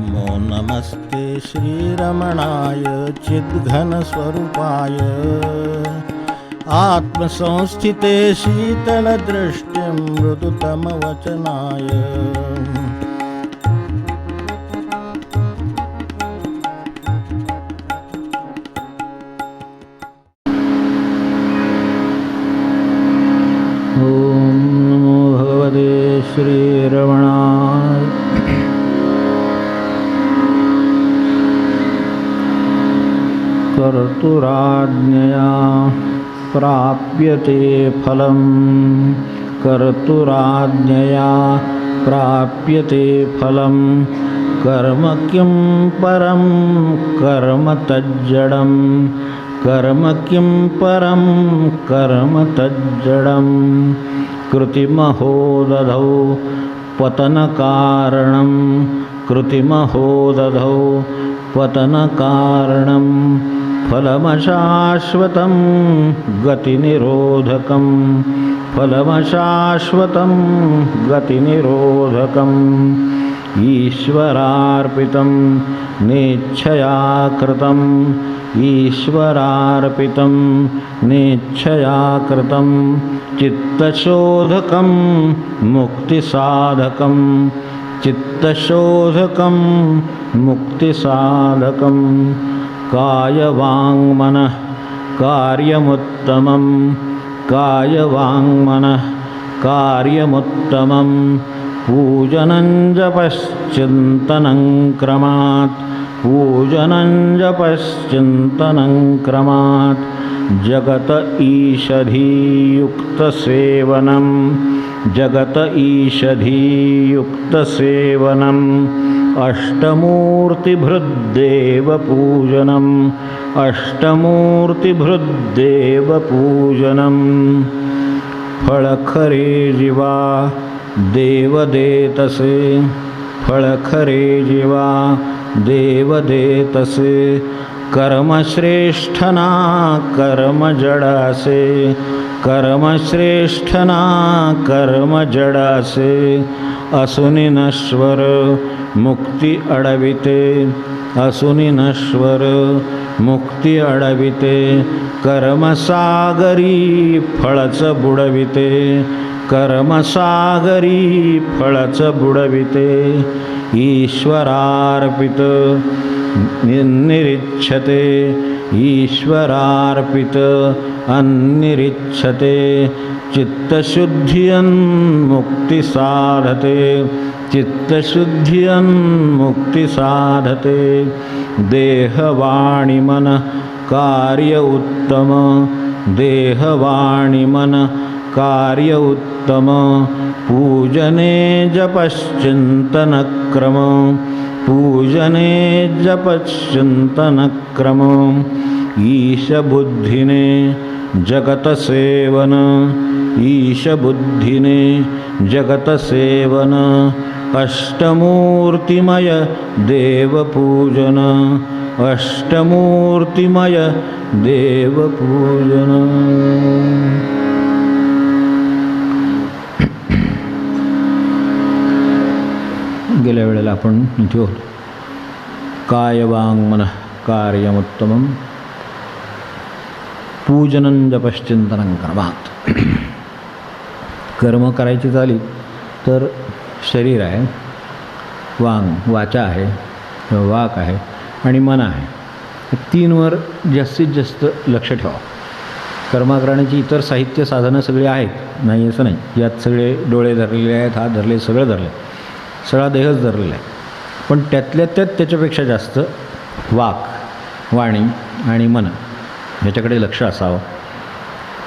नमो नमस्ते श्रीरमणाय चिद्घनस्वरूपाय आत्मसंस्थिते शीतलदृष्टिं मृदुतमवचनाय। ॐ नमो भगवते श्रीरमणाय। कर्तुराज्ञया प्राप्यते फलं, कर्तुराज्ञया प्राप्यते फलं। कर्म किं परं कर्म तज्जडं, कर्म किं परं कर्म तज्जडं। कृतिमहो दधौ पतनकारणं, कृतिमहो दधौ पतनकारणं। फलमशाश्वतं गतिनिरोधकं, फलमशाश्वतं गतिनिरोधकम्। ईश्वरार्पितं नेच्छया कृतं, ईश्वरार्पितं नेच्छया कृतं। चित्तशोधकं मुक्तिसाधकं, चित्तशोधकं मुक्तिसाधकं। कायवाङ्मनः कार्यमुत्तमं, कायवाङ्मनः कार्यमुत्तमं। पूजनं जपश्चिन्तनं क्रमात्, पूजनं जपश्चिन्तनं क्रमात्। जगत ईषधीयुक्तसेवनं, जगत ईषधीयुक्तसेवनम्। अष्टमूर्तिभृद्देवपूजनम्, अष्टमूर्तिभृद्देवपूजनम्। फळखरे जीवा देवदेतसे, फळखरे जीवा देवदेतसे। कर्मश्रेष्ठना कर्मजडासे, कर्मश्रेष्ठना कर्मजडासे। असुनि नश्वर मुक्ती अडविते, असुनि नश्वर मुक्ती अडविते। कर्मसागरी फळच बुडविते, कर्मसागरी फळच बुडविते। ईश्वरार्पित निरिच्छते, ईश्वरार्पित अन्निरिच्छते। चित्तशुद्धियन्मुक्ति साधते, चित्तशुद्धियन्मुक्ति साधते। देहवाणिमन कार्य उत्तम, देहवाणिमन कार्य उत्तम। पूजने जपश्चिन्तनक्रम, पूजने जपश्चिन्तनक्रम। ईशबुद्धिने जगतसेवन, ईशबुद्धिने जगतसेवन। अष्टमूर्तिमय देवपूजन, अष्टमूर्तिमय देवपूजन। गेल्या वेळेला आपण इथे होतो. कायवाङ्मनः कार्यमुत्तमं पूजनं जपश्चिन्तनं क्रमात्. कर्म करायची झाली तर शरीर आहे, वाचा आहे, वाक आहे आणि मन आहे. या तीनवर जास्तीत जास्त लक्ष ठेवा. कर्म करण्याची इतर साहित्य साधनं सगळी आहेत, नाही असं नाही. यात सगळे डोळे धरलेले आहेत, हात धरले, सगळं धरले, सगळा देहच धरलेला आहे. पण त्यातल्या त्यात त्याच्यापेक्षा जास्त वाक, वाणी आणि मन ह्याच्याकडे लक्ष असावं.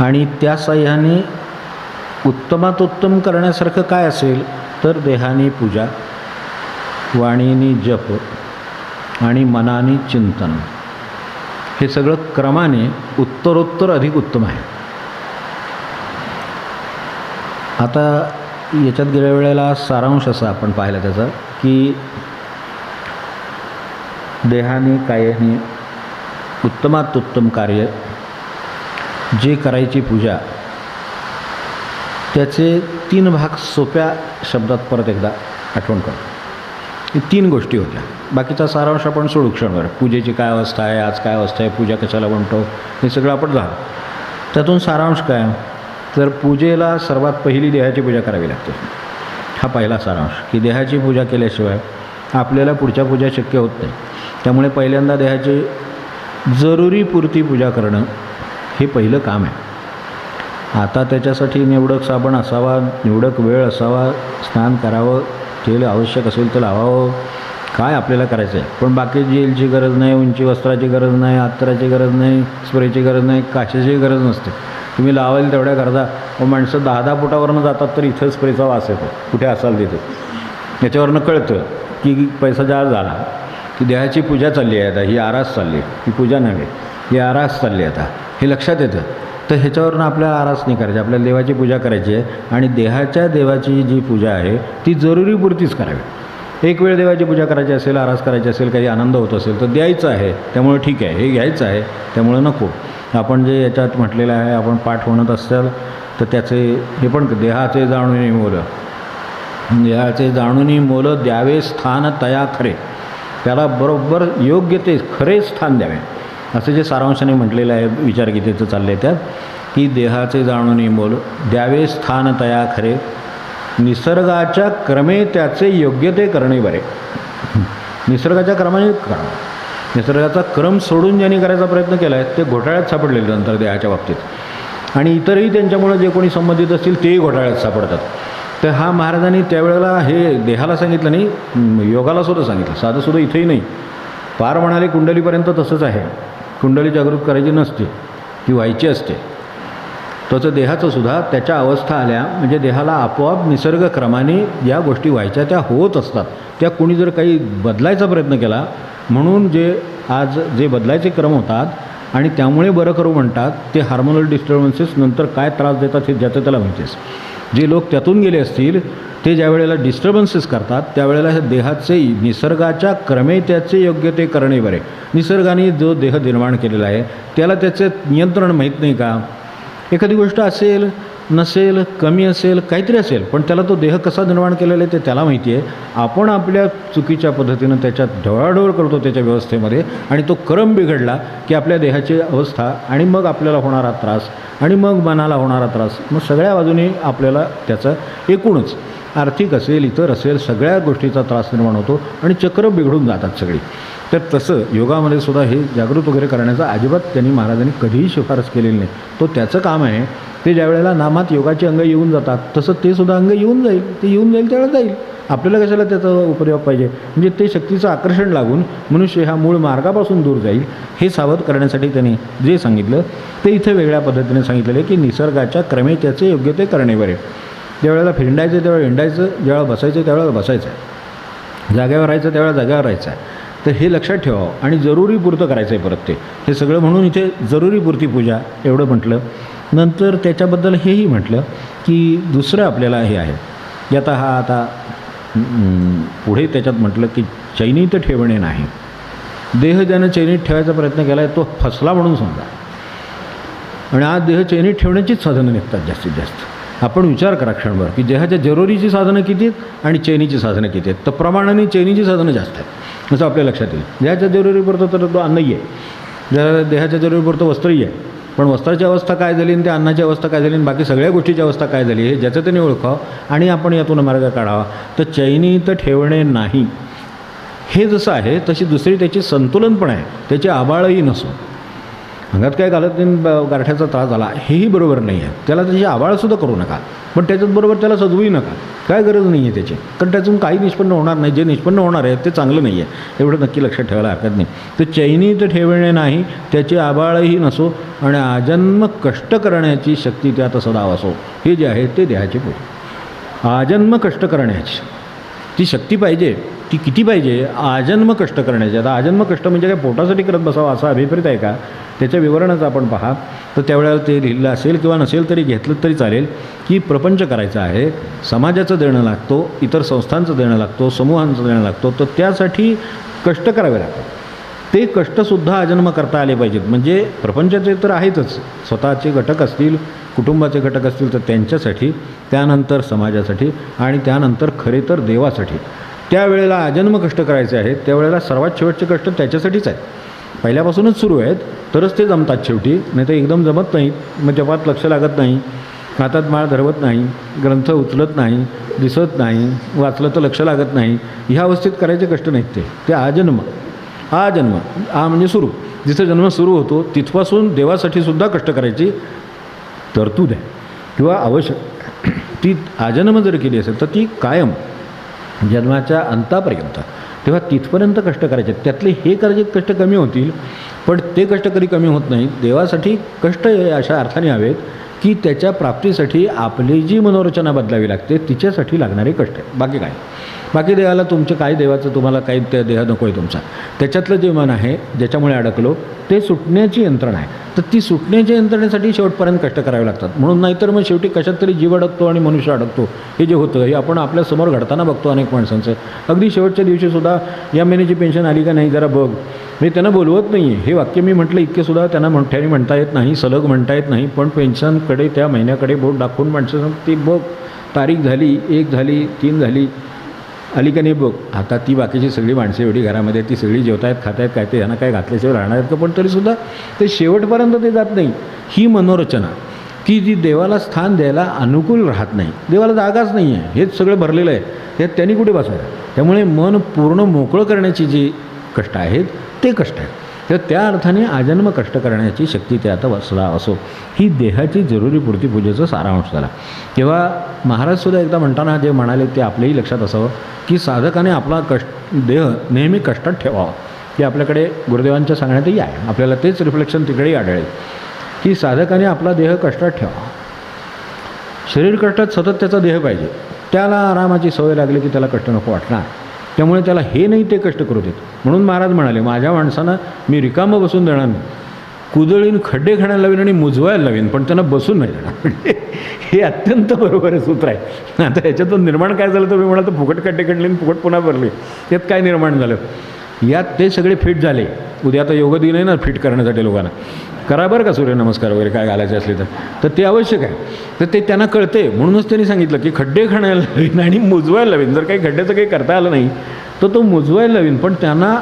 आणि त्या साह्याने उत्तमात उत्तम करण्यासारखं काय असेल तर देहाने पूजा, वाणीने जप आणि मनाने चिंतन, हे सगळं क्रमाने उत्तरोत्तर अधिक उत्तम आहे. आता याच्यात गेल्या वेळेला सारांश असा आपण पाहिला त्याचा की देहाने कायाने उत्तमात उत्तम कार्य जे करायची पूजा, त्याचे 3 भाग सोप्या शब्दात परत एकदा आठवण करतो. हे 3 गोष्टी होत्या. बाकीचा सारांश आपण सोडू क्षणभर. पूजेची काय अवस्था आहे, आज काय अवस्था आहे, पूजा कशाला म्हणतो, हे सगळं आपण झालं. त्यातून सारांश काय, तर पूजेला सर्वात पहिली देहाची पूजा करावी लागते. हा पहिला सारांश, की देहाची पूजा केल्याशिवाय आपल्याला पुढच्या पूजा शक्य होत नाही. त्यामुळे पहिल्यांदा देहाची जरुरी पुरती पूजा करणं हे पहिलं काम आहे. आता त्याच्यासाठी निवडक साबण असावा, निवडक वेळ असावा, स्नान करावं, तेल आवश्यक असेल तर लावावं, काय आपल्याला करायचं आहे. पण बाकी जेलची गरज नाही, उंची वस्त्राची गरज नाही, अत्तराची गरज नाही, स्प्रेची गरज नाही, काशाची गरज नसते. तुम्ही लावाल तेवढ्या करता. व माणसं 10-10 फुटावरनं जातात तर इथं स्प्रेचा वास येतो, कुठे असाल तिथे. याच्यावरनं कळतं की पैसा जास्त झाला, की देहाची पूजा चालली आहे. आता ही आरास चालली आहे, ही पूजा नव्हे, ही आरास चालली आहे आता, हे लक्षात येतं. तर ह्याच्यावरनं आपल्याला आरास नाही करायची, आपल्याला देवाची पूजा करायची आहे. आणि देहाच्या देवाची जी पूजा आहे ती जरुरीपुरतीच करावी. एक वेळ देवाची पूजा करायची असेल, आरास करायची असेल, काही आनंद होत असेल तर द्यायचं आहे, त्यामुळे ठीक आहे. हे घ्यायचं आहे, त्यामुळे नको. आपण जे याच्यात म्हटलेलं आहे, आपण पाठ म्हणत असाल तर त्याचे हे पण देहाचे जाणूनी मोल, देहाचे जाणूनी मोल द्यावे स्थान तया खरे, त्याला बरोबर योग्य ते खरे स्थान द्यावे, असं जे सारांशाने म्हटलेलं आहे विचारगीतेचं चाललं आहे त्यात, की देहाचे जाणूनी मोल द्यावे स्थान तया खरे, निसर्गाच्या क्रमे त्याचे योग्य ते करणे बरे. निसर्गाच्या क्रमाने करावं. निसर्गाचा क्रम सोडून ज्यांनी करायचा प्रयत्न केला आहे ते घोटाळ्यात सापडलेले नंतर देहाच्या बाबतीत. आणि इतरही त्यांच्यामुळे जे कोणी संबंधित असतील तेही घोटाळ्यात सापडतात. तर हा महाराजांनी त्यावेळेला हे देहाला सांगितलं नाही, योगाला सुद्धा सांगितलं. साधंसुद्धा इथंही नाही. पार म्हणाले कुंडलीपर्यंत तसंच आहे. कुंडली जागृत करायची नसते, ती व्हायची असते. तसं देहाचं सुद्धा त्याच्या अवस्था आल्या म्हणजे देहाला आपोआप निसर्गक्रमाने ज्या गोष्टी व्हायच्या त्या होत असतात. त्या कोणी जर काही बदलायचा प्रयत्न केला, म्हणून आज जे बदलायचे क्रम होतात आणि त्यामुळे बरं करू म्हणतात, ते हार्मोनल डिस्टर्बन्सेस नंतर काय त्रास देतात हे ज्याचं त्याला माहितीच. जे लोक त्यातून गेले असतील ते ज्या वेळेला डिस्टर्बन्सेस करतात त्यावेळेला हे देहाचे निसर्गाच्या क्रमे त्याचे योग्य ते करणे बरे. निसर्गाने जो देह निर्माण केलेला आहे त्याला त्याचे नियंत्रण माहीत नाही का. एखादी गोष्ट असेल, नसेल, कमी असेल, काहीतरी असेल, पण त्याला तो देह कसा निर्माण केलेला आहे ते त्याला माहिती आहे. आपण आपल्या चुकीच्या पद्धतीनं त्याच्यात ढवळाढवळ करतो त्याच्या व्यवस्थेमध्ये, आणि तो क्रम बिघडला की आपल्या देहाची अवस्था आणि मग आपल्याला होणारा त्रास आणि मग मनाला होणारा त्रास, मग सगळ्या बाजूने आपल्याला त्याचा एकूणच आर्थिक असेल, इतर असेल, सगळ्या गोष्टीचा त्रास निर्माण होतो आणि चक्र बिघडून जातात सगळी. तर तसं योगामध्ये सुद्धा हे जागृत वगैरे करण्याचा अजिबात त्यांनी महाराजांनी कधीही शिफारस केलेली नाही. तो त्याचं काम आहे. ते ज्या वेळेला नामात योगाची अंग येऊन जातात तसं ते सुद्धा अंग येऊन जाईल. ते येऊन जाईल त्यावेळेला जाईल. आपल्याला कशाला त्याचा उपयोग पाहिजे. म्हणजे ते शक्तीचं आकर्षण लागून मनुष्य ह्या मूळ मार्गापासून दूर जाईल. हे सावध करण्यासाठी त्यांनी जे सांगितलं ते इथे वेगळ्या पद्धतीने सांगितलेलं आहे की निसर्गाच्या क्रमे त्याचे योग्य ते करणे बरे. ज्यावेळेला हिंडायचं त्यावेळेला हिंडायचं, ज्यावेळेला बसायचं त्यावेळेला बसायचं आहे, जाग्यावर राहायचं त्यावेळेला जाग्यावर राहायचं आहे. तर हे लक्षात ठेवावं आणि जरुरीपुरतं करायचं आहे परत ते. हे सगळं म्हणून इथे जरुरीपुरती पूजा एवढं म्हटलं. नंतर त्याच्याबद्दल हेही म्हटलं की दुसरं आपल्याला हे आहे आता पुढे त्याच्यात म्हटलं की चैनीत ठेवणे नाही. देह ज्यानं चैनीत ठेवायचा प्रयत्न केला आहे तो फसला म्हणून समजा. आणि आज देह चैनीत ठेवण्याचीच साधनं निघतात जास्तीत जास्त. आपण विचार करा क्षणभर की देहाच्या जरुरीची साधनं किती आहेत आणि चैनीची साधनं किती आहेत. तर प्रमाणाने चैनीची साधनं जास्त आहेत असं आपल्या लक्षात येईल. देहाच्या जरुरीपुरतं तर तो अन्नही आहे, देहाच्या जरुरीपुरतं वस्त्रही आहे. पण वस्त्राची अवस्था काय झाली आणि त्या अन्नाची अवस्था काय झाली आणि बाकी सगळ्या गोष्टीची अवस्था काय झाली हे ज्याचं त्याने ओळखावं आणि आपण यातून मार्ग काढावा. तर चैनीत ठेवणे नाही हे जसं आहे तशी दुसरी त्याची संतुलन पण आहे. त्याची आबाळही नसो. अंगात काय घालत नाही, गारठ्याचा त्रास झाला हेही बरोबर नाही आहे. त्याला त्याची आबाळसुद्धा करू नका, पण त्याच्याचबरोबर त्याला सजवूही नका. काय गरज नाही आहे त्याची, कारण त्यातून काही निष्पन्न होणार नाही. जे निष्पन्न होणार आहे ते चांगलं नाही आहे एवढं नक्की लक्षात ठेवायला हरकत नाही. तर चैनीत ठेवणे नाही, त्याची आबाळही नसो आणि आजन्म कष्ट करण्याची शक्ती त्यात सदा असो. हे जे आहे ते देहाची पूजा. आजन्म कष्ट करण्याची ती शक्ती पाहिजे. ती किती पाहिजे? आजन्म कष्ट करण्याची. आता आजन्म कष्ट म्हणजे काय पोटासाठी करत बसावं असा अभिप्रेत आहे का? त्याचं विवरणच आपण पहा. तर त्यावेळेला ते लिहिलं असेल किंवा नसेल तरी घेतलं तरी चालेल की प्रपंच करायचा आहे, समाजाचं देणं लागतो, इतर संस्थांचं देणं लागतो, समूहांचं देणं लागतो. तर त्यासाठी कष्ट करावे लागतात. ते कष्टसुद्धा आजन्म करता आले पाहिजेत. म्हणजे प्रपंचाचे तर आहेतच, स्वतःचे घटक असतील, कुटुंबाचे घटक असतील तर त्यांच्यासाठी, त्यानंतर समाजासाठी आणि त्यानंतर खरे तर देवासाठी. त्यावेळेला आजन्म कष्ट करायचे आहेत, त्यावेळेला सर्वात शेवटचे कष्ट त्याच्यासाठीच आहेत. पहिल्यापासूनच सुरू आहेत तरच ते जमतात शेवटी, नाही तर एकदम जमत नाहीत. मग जपात लक्ष लागत नाही, हातात माळ धरवत नाही, ग्रंथ उचलत नाही, दिसत नाही, वाचलं तर लक्ष लागत नाही. ह्या अवस्थेत करायचे कष्ट नाहीत. ते आजन्म म्हणजे सुरू. जिथं जन्म सुरू होतो तिथपासून देवासाठी सुद्धा कष्ट करायची तरतूद आहे किंवा आवश्यक. ती आजन्म जर केली असेल तर ती कायम जन्माच्या अंतापर्यंत, तेव्हा तिथपर्यंत कष्ट करायचे. त्यातले हे करायचे कष्ट कमी होतील, पण ते कष्ट कधी कमी होत नाहीत. देवासाठी कष्ट अशा अर्थाने हवेत की त्याच्या प्राप्तीसाठी आपली जी मनोरचना बदलावी लागते तिच्यासाठी लागणारे कष्ट आहे. बाकी काय, बाकी देवाला तुमचं काय, देवाचं तुम्हाला काही त्या देह नको आहे तुमचा. त्याच्यातलं जे मन आहे ज्याच्यामुळे अडकलो ते सुटण्याची यंत्रणा आहे. तर ती सुटण्याच्या यंत्रणेसाठी शेवटपर्यंत कष्ट करावे लागतात. म्हणून नाहीतर मग शेवटी कशात तरी जीव अडकतो आणि मनुष्य अडकतो. हे जे होतं हे आपण आपल्यासमोर घडताना बघतो अनेक माणसांचं. अगदी शेवटच्या दिवशीसुद्धा या महिन्याची पेन्शन आली का नाही जरा बघ. मी त्यांना बोलवत नाही आहे, हे वाक्य मी म्हटलं इतकेसुद्धा त्यांना मोठ्याने म्हणता येत नाही, सलग म्हणता येत नाही. पण पेन्शनकडे त्या महिन्याकडे बोट दाखवून माणसं ती बघ तारीख झाली, 1 झाली, 3 झाली, आली का नाही बघ. आता ती बाकीची सगळी माणसं एवढी घरामध्ये ती सगळी जेवतायत खातायत काय ते यांना काय घातल्याशिवाय राहणार आहेत का. पण तरीसुद्धा ते शेवटपर्यंत ते जात नाही. ही मनोरचना की जी देवाला स्थान द्यायला अनुकूल राहत नाही, देवाला जागाच नाही आहे, हेच सगळं भरलेलं आहे, यात त्यांनी कुठे बसायचं. त्यामुळे मन पूर्ण मोकळं करण्याची जी कष्ट आहेत ते कष्ट आहेत. तर त्या अर्थाने आजन्म कष्ट करण्याची शक्ती ते आता बसला असो. ही देहाची जरुरी पुरती पूजेचं सारांश झाला. तेव्हा महाराजसुद्धा एकदा म्हणताना जे म्हणाले ते आपल्याही लक्षात असावं की साधकाने आपला देह नेहमी कष्टात ठेवावा. की आपल्याकडे गुरुदेवांच्या सांगण्यातही आहे, आपल्याला तेच रिफ्लेक्शन तिकडेही आढळेल की साधकाने आपला देह कष्टात ठेवावा. शरीर कष्टात सतत त्याचा देह पाहिजे, त्याला आरामाची सवय लागली की त्याला कष्ट नको वाटणार. त्यामुळे त्याला हे नाही ते कष्ट करू देत. म्हणून महाराज म्हणाले माझ्या माणसांना मी रिकामं बसून देणार नाही, कुदळीन खड्डे खाण्याला लावीन आणि मुजवायला लावीन, पण त्यांना बसून नाही देणार. हे अत्यंत बरोबर आहे सूत्र आहे. आता ह्याच्यातून निर्माण काय झालं तर मी म्हणाल तर फुकट खड्डे काढले आणि फुकट पुन्हा भरले, यात काय निर्माण झालं. यात ते सगळे फिट झाले. उद्या आता योग दिन आहे ना फिट करण्यासाठी लोकांना, करा बरं का सूर्यनमस्कार वगैरे काय घालायचे असले तर ते आवश्यक आहे. तर ते त्यांना कळते म्हणूनच त्यांनी सांगितलं की खड्डे खाण्याला लावीन आणि मुजवायला लावीन. जर काही खड्ड्याचं काही करता आलं नाही तर तो मुजवायला लावीन, पण त्यांना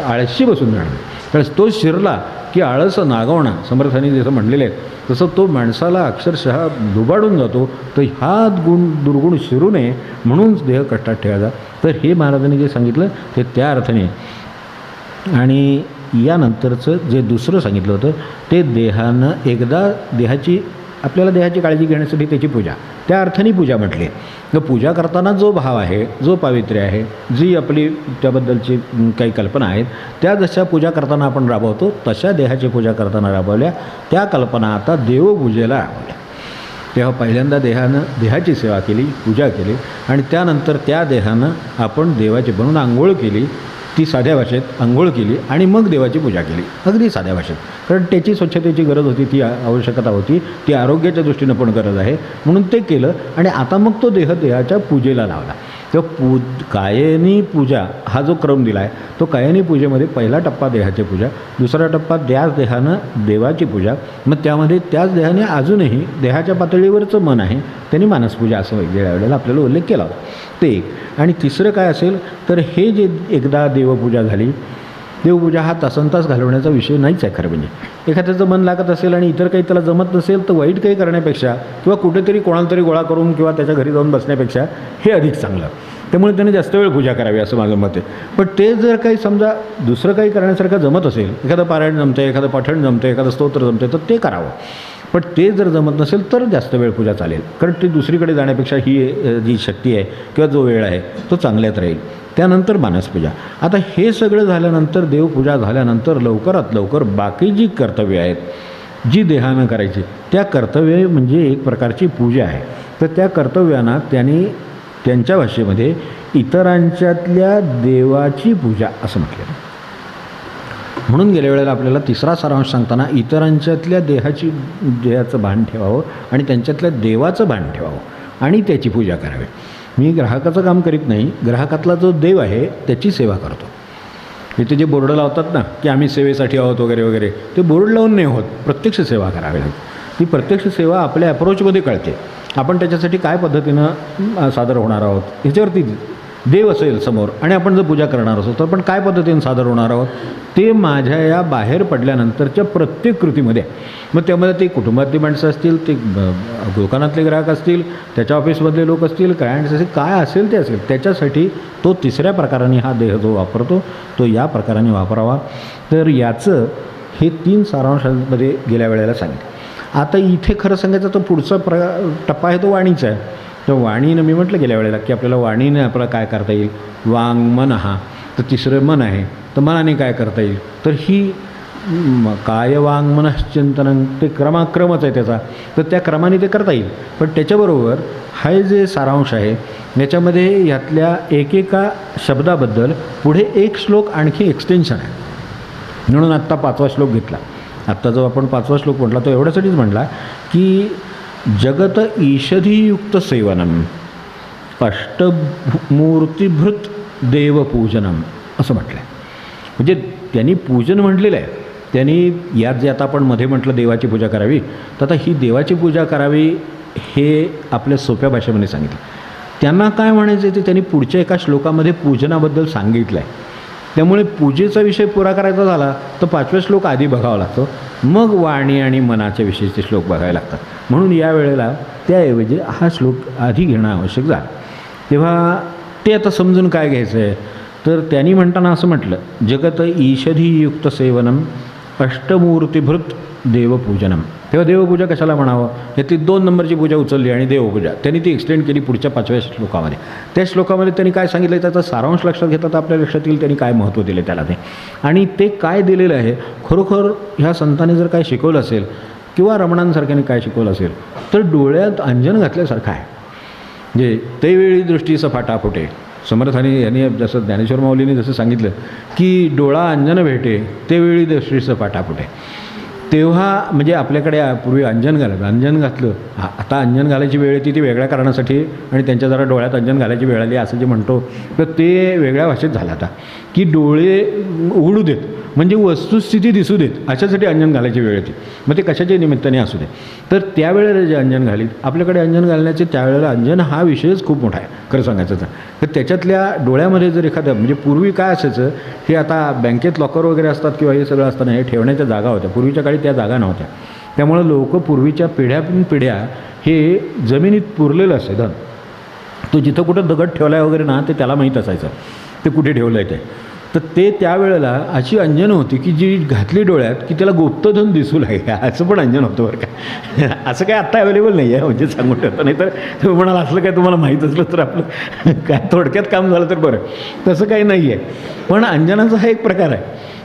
आळशी बसून जाणार. कारण तो शिरला की आळस नागवणा समर्थांनी जसं म्हणलेलं आहे तसं तो माणसाला अक्षरशः दुबाडून जातो. तर हा दुर्गुण शिरू नये म्हणून देह कष्टात ठेवायचा. तर हे महाराजांनी जे सांगितलं ते त्या अर्थाने. आणि यानंतरचं जे दुसरं सांगितलं होतं ते देहानं एकदा आपल्याला देहाची काळजी घेण्यासाठी त्याची पूजा, त्या अर्थाने पूजा म्हटली. तर पूजा करताना जो भाव आहे, जो पावित्र्य आहे, जी आपली त्याबद्दलची काही कल्पना आहेत त्या जशा पूजा करताना आपण राबवतो तशा देहाची पूजा करताना राबवल्या. त्या कल्पना आता देवपूजेला राबवल्या. तेव्हा पहिल्यांदा देहाची सेवा केली, पूजा केली आणि त्यानंतर त्या देहानं आपण देवाची बनवून आंघोळ केली, ती साध्या भाषेत आंघोळ केली आणि मग देवाची पूजा केली अगदी साध्या भाषेत. कारण त्याची स्वच्छतेची गरज होती, ती आवश्यकता होती, ती आरोग्याच्या दृष्टीनं पण गरज आहे म्हणून ते केलं. आणि आता मग तो देहाच्या पूजेला लावला. तेव्हा कायनी पूजा हा जो क्रम दिला आहे तो कायनी पूजेमध्ये पहिला टप्पा देहाची पूजा, दुसरा टप्पा त्याच देहानं देवाची पूजा, मग त्यामध्ये त्याच देहाने अजूनही देहाच्या पातळीवरचं मन आहे त्यांनी मानसपूजा असं वेगवेगळ्या वेळेला आपल्याला उल्लेख केला होता ते एक. आणि तिसरं काय असेल तर हे जे एकदा देवपूजा झाली, देवपूजा हा तासनतास घालवण्याचा विषय नाहीच आहे खरं म्हणजे. एखाद्याचं मन लागत असेल आणि इतर काही त्याला जमत नसेल तर वाईट काही करण्यापेक्षा किंवा कुठेतरी कोणाला तरी गोळा करून किंवा त्याच्या घरी जाऊन बसण्यापेक्षा हे अधिक चांगलं. त्यामुळे त्याने जास्त वेळ पूजा करावी असं माझं मत आहे. पण ते जर काही समजा दुसरं काही करण्यासारखं जमत असेल, एखादं पारायण जमतं आहे, एखादं पठण जमतं आहे, एखादं स्तोत्र जमतं आहे तर ते करावं. पण ते जर जमत नसेल तर जास्त वेळ पूजा चालेल. कारण ते दुसरीकडे जाण्यापेक्षा ही जी शक्ती आहे किंवा जो वेळ आहे तो चांगल्यात राहील. त्यानंतर मानसपूजा. आता हे सगळं झाल्यानंतर देवपूजा झाल्यानंतर लवकरात लवकर बाकी जी कर्तव्य आहेत जी देहानं करायची त्या कर्तव्य म्हणजे एक प्रकारची पूजा आहे. तर त्या कर्तव्यांना त्यांच्या भाषेमध्ये इतरांच्यातल्या देवाची पूजा असं म्हटलं. म्हणून गेल्या वेळेला आपल्याला तिसरा सारांश सांगताना इतरांच्यातल्या देहाचं भान ठेवावं आणि त्यांच्यातल्या देवाचं भान ठेवावं आणि त्याची पूजा करावी. मी ग्राहकाचं काम करीत नाही, ग्राहकातला जो देव आहे त्याची सेवा करतो. इथे जे बोर्ड लावतात ना की आम्ही सेवेसाठी आहोत वगैरे वगैरे, ते बोर्ड लावून नाही होत, प्रत्यक्ष सेवा करावी लागते. ती प्रत्यक्ष सेवा आपल्या अप्रोचमध्ये कळते. आपण त्याच्यासाठी काय पद्धतीनं सादर होणार आहोत ह्याच्यावरती देव असेल समोर आणि आपण जर पूजा करणार असो तर आपण काय पद्धतीने सादर होणार आहोत ते माझ्या या बाहेर पडल्यानंतरच्या प्रत्येक कृतीमध्ये. मग त्यामध्ये ते कुटुंबातली माणसं असतील, ते दुकानातले ग्राहक असतील, त्याच्या ऑफिसमधले लोक असतील, क्लायंट्स असतील, काय असेल ते असेल, त्याच्यासाठी तो तिसऱ्या प्रकाराने हा देह जो वापरतो तो या प्रकाराने वापरावा. तर याचं हे 3 सारांशांमध्ये गेल्या वेळेला सांगितलं. आता इथे खरं सांगायचं तर पुढचा टप्पा आहे तो वाणीचा आहे. तर वाणीनं मी म्हटलं गेल्या वेळेला की आपल्याला वाणीने आपल्याला काय करता येईल, वांग मन हा, तर तिसरं मन आहे, तर मनाने काय करता येईल, तर ही काय वांग मनश्चिंतन ते क्रमाक्रमच आहे त्याचा, तर त्या क्रमाने ते करता येईल. पण त्याच्याबरोबर हा जे सारांश आहे याच्यामध्ये यातल्या एकेका शब्दाबद्दल पुढे एक श्लोक आणखी एक्सटेन्शन आहे. म्हणून आत्ता 5वा श्लोक घेतला. आत्ता जो आपण 5वा श्लोक म्हटला तो एवढ्यासाठीच म्हटला की जगत ईषधीयुक्त सेवनम अष्टमूर्तिभृत देवपूजनम असं म्हटलं आहे. म्हणजे त्यांनी पूजन म्हटलेलं आहे. त्यांनी यात जे आता आपण मध्ये म्हटलं देवाची पूजा करावी, तर आता ही देवाची पूजा करावी हे आपल्या सोप्या भाषेमध्ये सांगितलं. त्यांना काय म्हणायचं ते त्यांनी पुढच्या एका श्लोकामध्ये पूजनाबद्दल सांगितलं आहे. त्यामुळे पूजेचा विषय पुरा करायचा झाला तर 5वा श्लोक आधी बघावा लागतो, मग वाणी आणि मनाच्या विषयीचे श्लोक बघावे लागतात. म्हणून या वेळेला त्याऐवजी हा श्लोक आधी घेणं आवश्यक झालं. तेव्हा ते आता समजून काय घ्यायचं आहे तर त्यांनी म्हणताना असं म्हटलं, जगत ईषधीयुक्त सेवनम अष्टमूर्तिभृत देवपूजनम. तेव्हा देवपूजा कशाला म्हणावं, यातली 2 नंबरची पूजा उचलली आणि देवपूजा त्यांनी ती एक्सटेंड केली पुढच्या 5व्या श्लोकामध्ये. त्या श्लोकामध्ये त्यांनी काय सांगितलं त्याचा सारांश लक्षात घेतला तर आपल्या लक्षात येईल त्यांनी काय महत्त्व दिले त्याला ते. आणि ते काय दिलेलं आहे खरोखर ह्या संतांनी जर काय शिकवलं असेल किंवा रमणांसारख्याने काय शिकवलं असेल तर डोळ्यात अंजन घातल्यासारखं आहे. म्हणजे ते वेळी दृष्टी सफाटा फुटे. समर्थांनी यांनी जसं ज्ञानेश्वर माऊलीने जसं सांगितलं की डोळा अंजन भेटे ते वेळी दृष्टी सफाटा फुटे. तेव्हा म्हणजे आपल्याकडे पूर्वी अंजन घातलं, आता अंजन घालायची वेळ येते ती वेगळ्या कारणासाठी आणि त्यांच्या जरा डोळ्यात अंजन घालायची वेळ आली असं जे म्हणतो तर ते वेगळ्या भाषेत झालं आता की डोळे उघडू देत म्हणजे वस्तुस्थिती दिसू देत अशासाठी अंजन घालायची वेळ येते. मग ते कशाच्या निमित्ताने असू दे. तर त्यावेळेला जे अंजन घालीत आपल्याकडे अंजन घालण्याचे त्यावेळेला अंजन हा विषयच खूप मोठा आहे खरं सांगायचं तर त्याच्यातल्या डोळ्यामध्ये जर एखादं म्हणजे पूर्वी काय असायचं हे आता बँकेत लॉकर वगैरे असतात किंवा हे सगळं असताना हे ठेवण्याच्या जागा होत्या. पूर्वीच्या काळी त्या जागा नव्हत्या. त्यामुळं लोक पूर्वीच्या पिढ्या हे जमिनीत पुरलेलं असे धन. तो जिथं कुठं दगड ठेवला आहे वगैरे ना ते त्याला माहीत असायचं ते कुठे ठेवलं आहे ते. तर ते त्यावेळेला अशी अंजनं होती की जी घातली डोळ्यात की त्याला गुप्तधन दिसू लागेल असं पण अंजन होतं बरं का. असं काय आत्ता अवेलेबल नाही आहे म्हणजे सांगून ठेवतं. नाही तर तुम्ही म्हणाल असलं काय तुम्हाला माहीत असलं तर आपलं काय थोडक्यात काम झालं तर बरं. तसं काही नाही आहे. पण अंजनाचा हा एक प्रकार आहे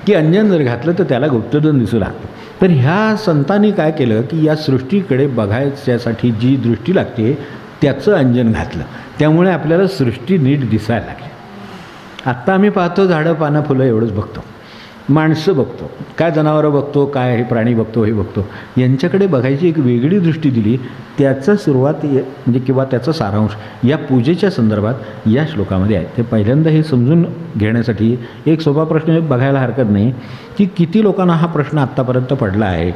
की अंजन जर घातलं तर त्याला गुप्तधन दिसू लागतं. तर ह्या संतांनी काय केलं की या सृष्टीकडे बघायच्यासाठी जी दृष्टी लागते त्याचं अंजन घातलं. त्यामुळे आपल्याला सृष्टी नीट दिसायला लागली. आत्ता आम्ही पाहतो झाडं पानं फुलं एवढंच बघतो, माणसं बघतो, काय जनावरं बघतो, काय हे प्राणी बघतो, हे बघतो. यांच्याकडे बघायची एक वेगळी दृष्टी दिली. त्याचं सुरुवात म्हणजे किंवा त्याचा सारांश या पूजेच्या संदर्भात या श्लोकामध्ये आहे. ते पहिल्यांदा हे समजून घेण्यासाठी एक सोपा प्रश्न बघायला हरकत नाही की किती लोकांना हा प्रश्न आत्तापर्यंत पडला आहे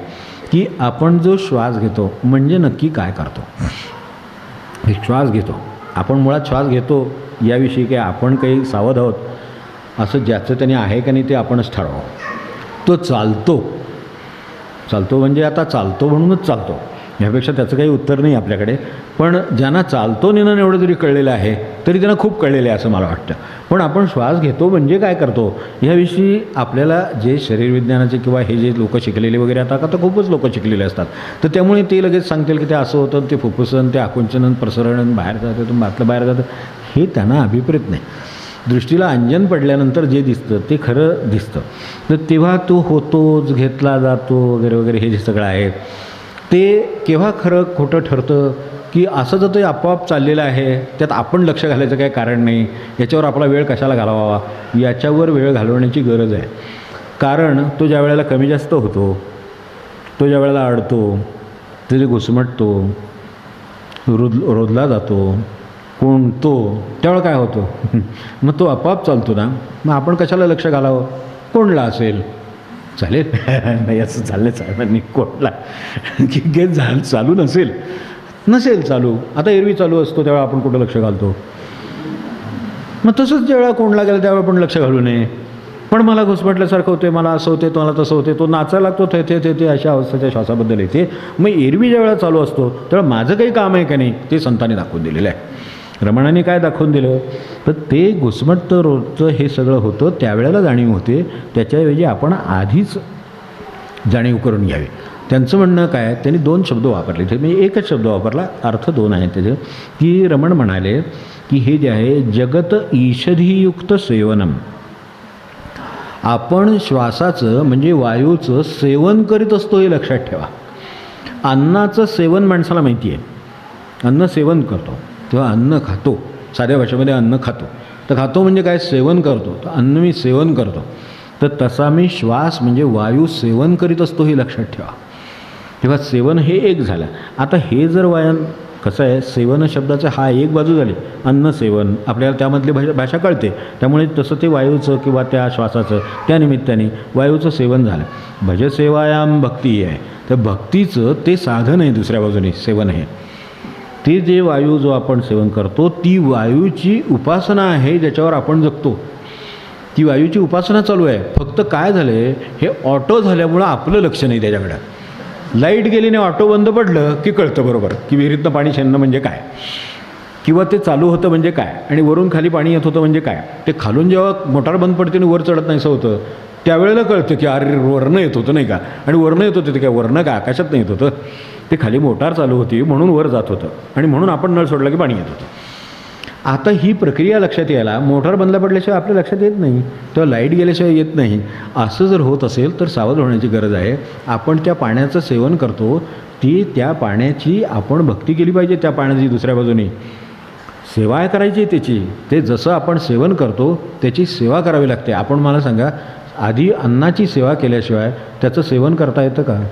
की आपण जो श्वास घेतो म्हणजे नक्की काय करतो. श्वास घेतो आपण मुळात श्वास घेतो याविषयी काय आपण काही सावध आहोत असं ज्याचं त्याने आहे का नाही ते आपणच ठरवावं. तो चालतो म्हणजे आता चालतो म्हणूनच चालतो ह्यापेक्षा त्याचं काही उत्तर नाही आपल्याकडे. पण ज्यांना चालतो नेणं एवढं जरी कळलेलं आहे तरी त्यांना खूप कळलेलं आहे असं मला वाटतं. पण आपण श्वास घेतो म्हणजे काय करतो ह्याविषयी आपल्याला जे शरीरविज्ञानाचे किंवा हे जे लोक शिकलेले वगैरे आता खूपच लोक शिकलेले असतात तर त्यामुळे ते लगेच सांगतील की ते असं होतं ते फुफ्फुसन ते आकुंचन प्रसरण बाहेर जातं तुम्ही आतलं बाहेर जातं हे त्यांना अभिप्रेत नाही. दृष्टीला अंजन पडल्यानंतर जे दिसतं ते खरं दिसतं. तर तेव्हा तो होतोच घेतला जातो वगैरे वगैरे हे जे सगळं आहे ते केव्हा खरं खोटं ठरतं की असं जर ते आपोआप चाललेलं आहे त्यात आपण लक्ष घालायचं काही कारण नाही याच्यावर आपला वेळ कशाला घालवावा याच्यावर वेळ घालवण्याची गरज आहे. कारण तो ज्या वेळेला कमी जास्त होतो तो ज्या वेळेला अडतो ते जे घुसमटतो रोधला जातो कोणतो त्यावेळेला काय होतं मग तो आपोआप चालतो ना. मग आपण कशाला लक्ष घालावं. कोणला असेल चालेल नाही असं चाललं साहेबांनी कोणला की गेट चालू नसेल चालू. आता एरवी चालू असतो तेव्हा आपण कुठं लक्ष घालतो मग तसंच ज्यावेळेला कोंडला गेला त्यावेळेला पण लक्ष घालू नये. पण मला घुसमटल्यासारखं होते, मला असं होते, मला तसं होते, तो नाचायला लागतो, ते अशा अवस्थेच्या श्वासाबद्दल येते. मग एरवी ज्या वेळेला चालू असतो त्यावेळेला माझं काही काम आहे का नाही ते संतांनी दाखवून दिलेलं आहे. रमणाने काय दाखवून दिलं तर ते घुसमटतं रोजचं हे सगळं होतं त्यावेळेला जाणीव होते. त्याच्याऐवजी आपण आधीच जाणीव करून घ्यावी. त्यांचं म्हणणं काय, त्यांनी 2 शब्द वापरले, ते मी एकच शब्द वापरला, अर्थ 2 आहेत त्याचे. की रमण म्हणाले की हे जे आहे जगत ईषधीयुक्त सेवनम, आपण श्वासाचं म्हणजे वायूचं सेवन करीत असतो हे लक्षात ठेवा. अन्नाचं सेवन माणसाला माहिती आहे, अन्न सेवन करतो तेव्हा अन्न खातो, साध्या भाषेमध्ये अन्न खातो. तर खातो म्हणजे काय, सेवन करतो. तर अन्न मी सेवन करतो, तर तसा मी श्वास म्हणजे वायू सेवन करीत असतो हे लक्षात ठेवा. तेव्हा सेवन हे एक झालं. आता हे जर कसं आहे, सेवन शब्दाचं हा एक बाजू झाली, अन्न सेवन आपल्याला त्यामधली भाषा कळते, त्यामुळे तसं ते वायूचं किंवा त्या श्वासाचं त्या निमित्ताने वायूचं सेवन झालं. भजसेवायाम भक्ती आहे, तर भक्तीचं ते साधन आहे, दुसऱ्या बाजूने सेवन आहे. ते जे वायू जो आपण सेवन करतो ती वायूची उपासना आहे, ज्याच्यावर आपण जगतो. ती वायूची उपासना चालू आहे. फक्त काय झालं आहे, हे ऑटो झाल्यामुळं आपलं लक्ष नाही त्याच्याकडं. लाईट गेलीने ऑटो बंद पडलं की कळतं बरोबर की विहिरीतनं पाणी शेणणं म्हणजे काय, किंवा ते चालू होतं म्हणजे काय, आणि वरून खाली पाणी येत होतं म्हणजे काय. ते खालून जेव्हा मोटार बंद पडते आणि वर चढत नाहीसं होतं त्यावेळेला कळतं की अरे वरनं येत होतं नाही का, आणि वरनं येत होतं ते काय वरनं काय आकाशात नाही येत होतं, ते खाली मोटार चालू होती म्हणून वर जात होतं, आणि म्हणून आपण नळ सोडला की पाणी येत होतं. आता ही प्रक्रिया लक्षात यायला मोटार बंद पडल्याशिवाय आपल्या लक्षात येत नाही, तेव्हा लाईट गेल्याशिवाय येत नाही. असं जर होत असेल तर सावध होण्याची गरज आहे. आपण त्या पाण्याचं सेवन करतो, ती त्या पाण्याची आपण भक्ती केली पाहिजे. त्या पाण्याची दुसऱ्या बाजूने सेवा करायची त्याची. ते जसं आपण सेवन करतो त्याची सेवा करावी लागते. आपण मला सांगा, आधी अन्नाची सेवा केल्याशिवाय त्याचं सेवन करता येतं का?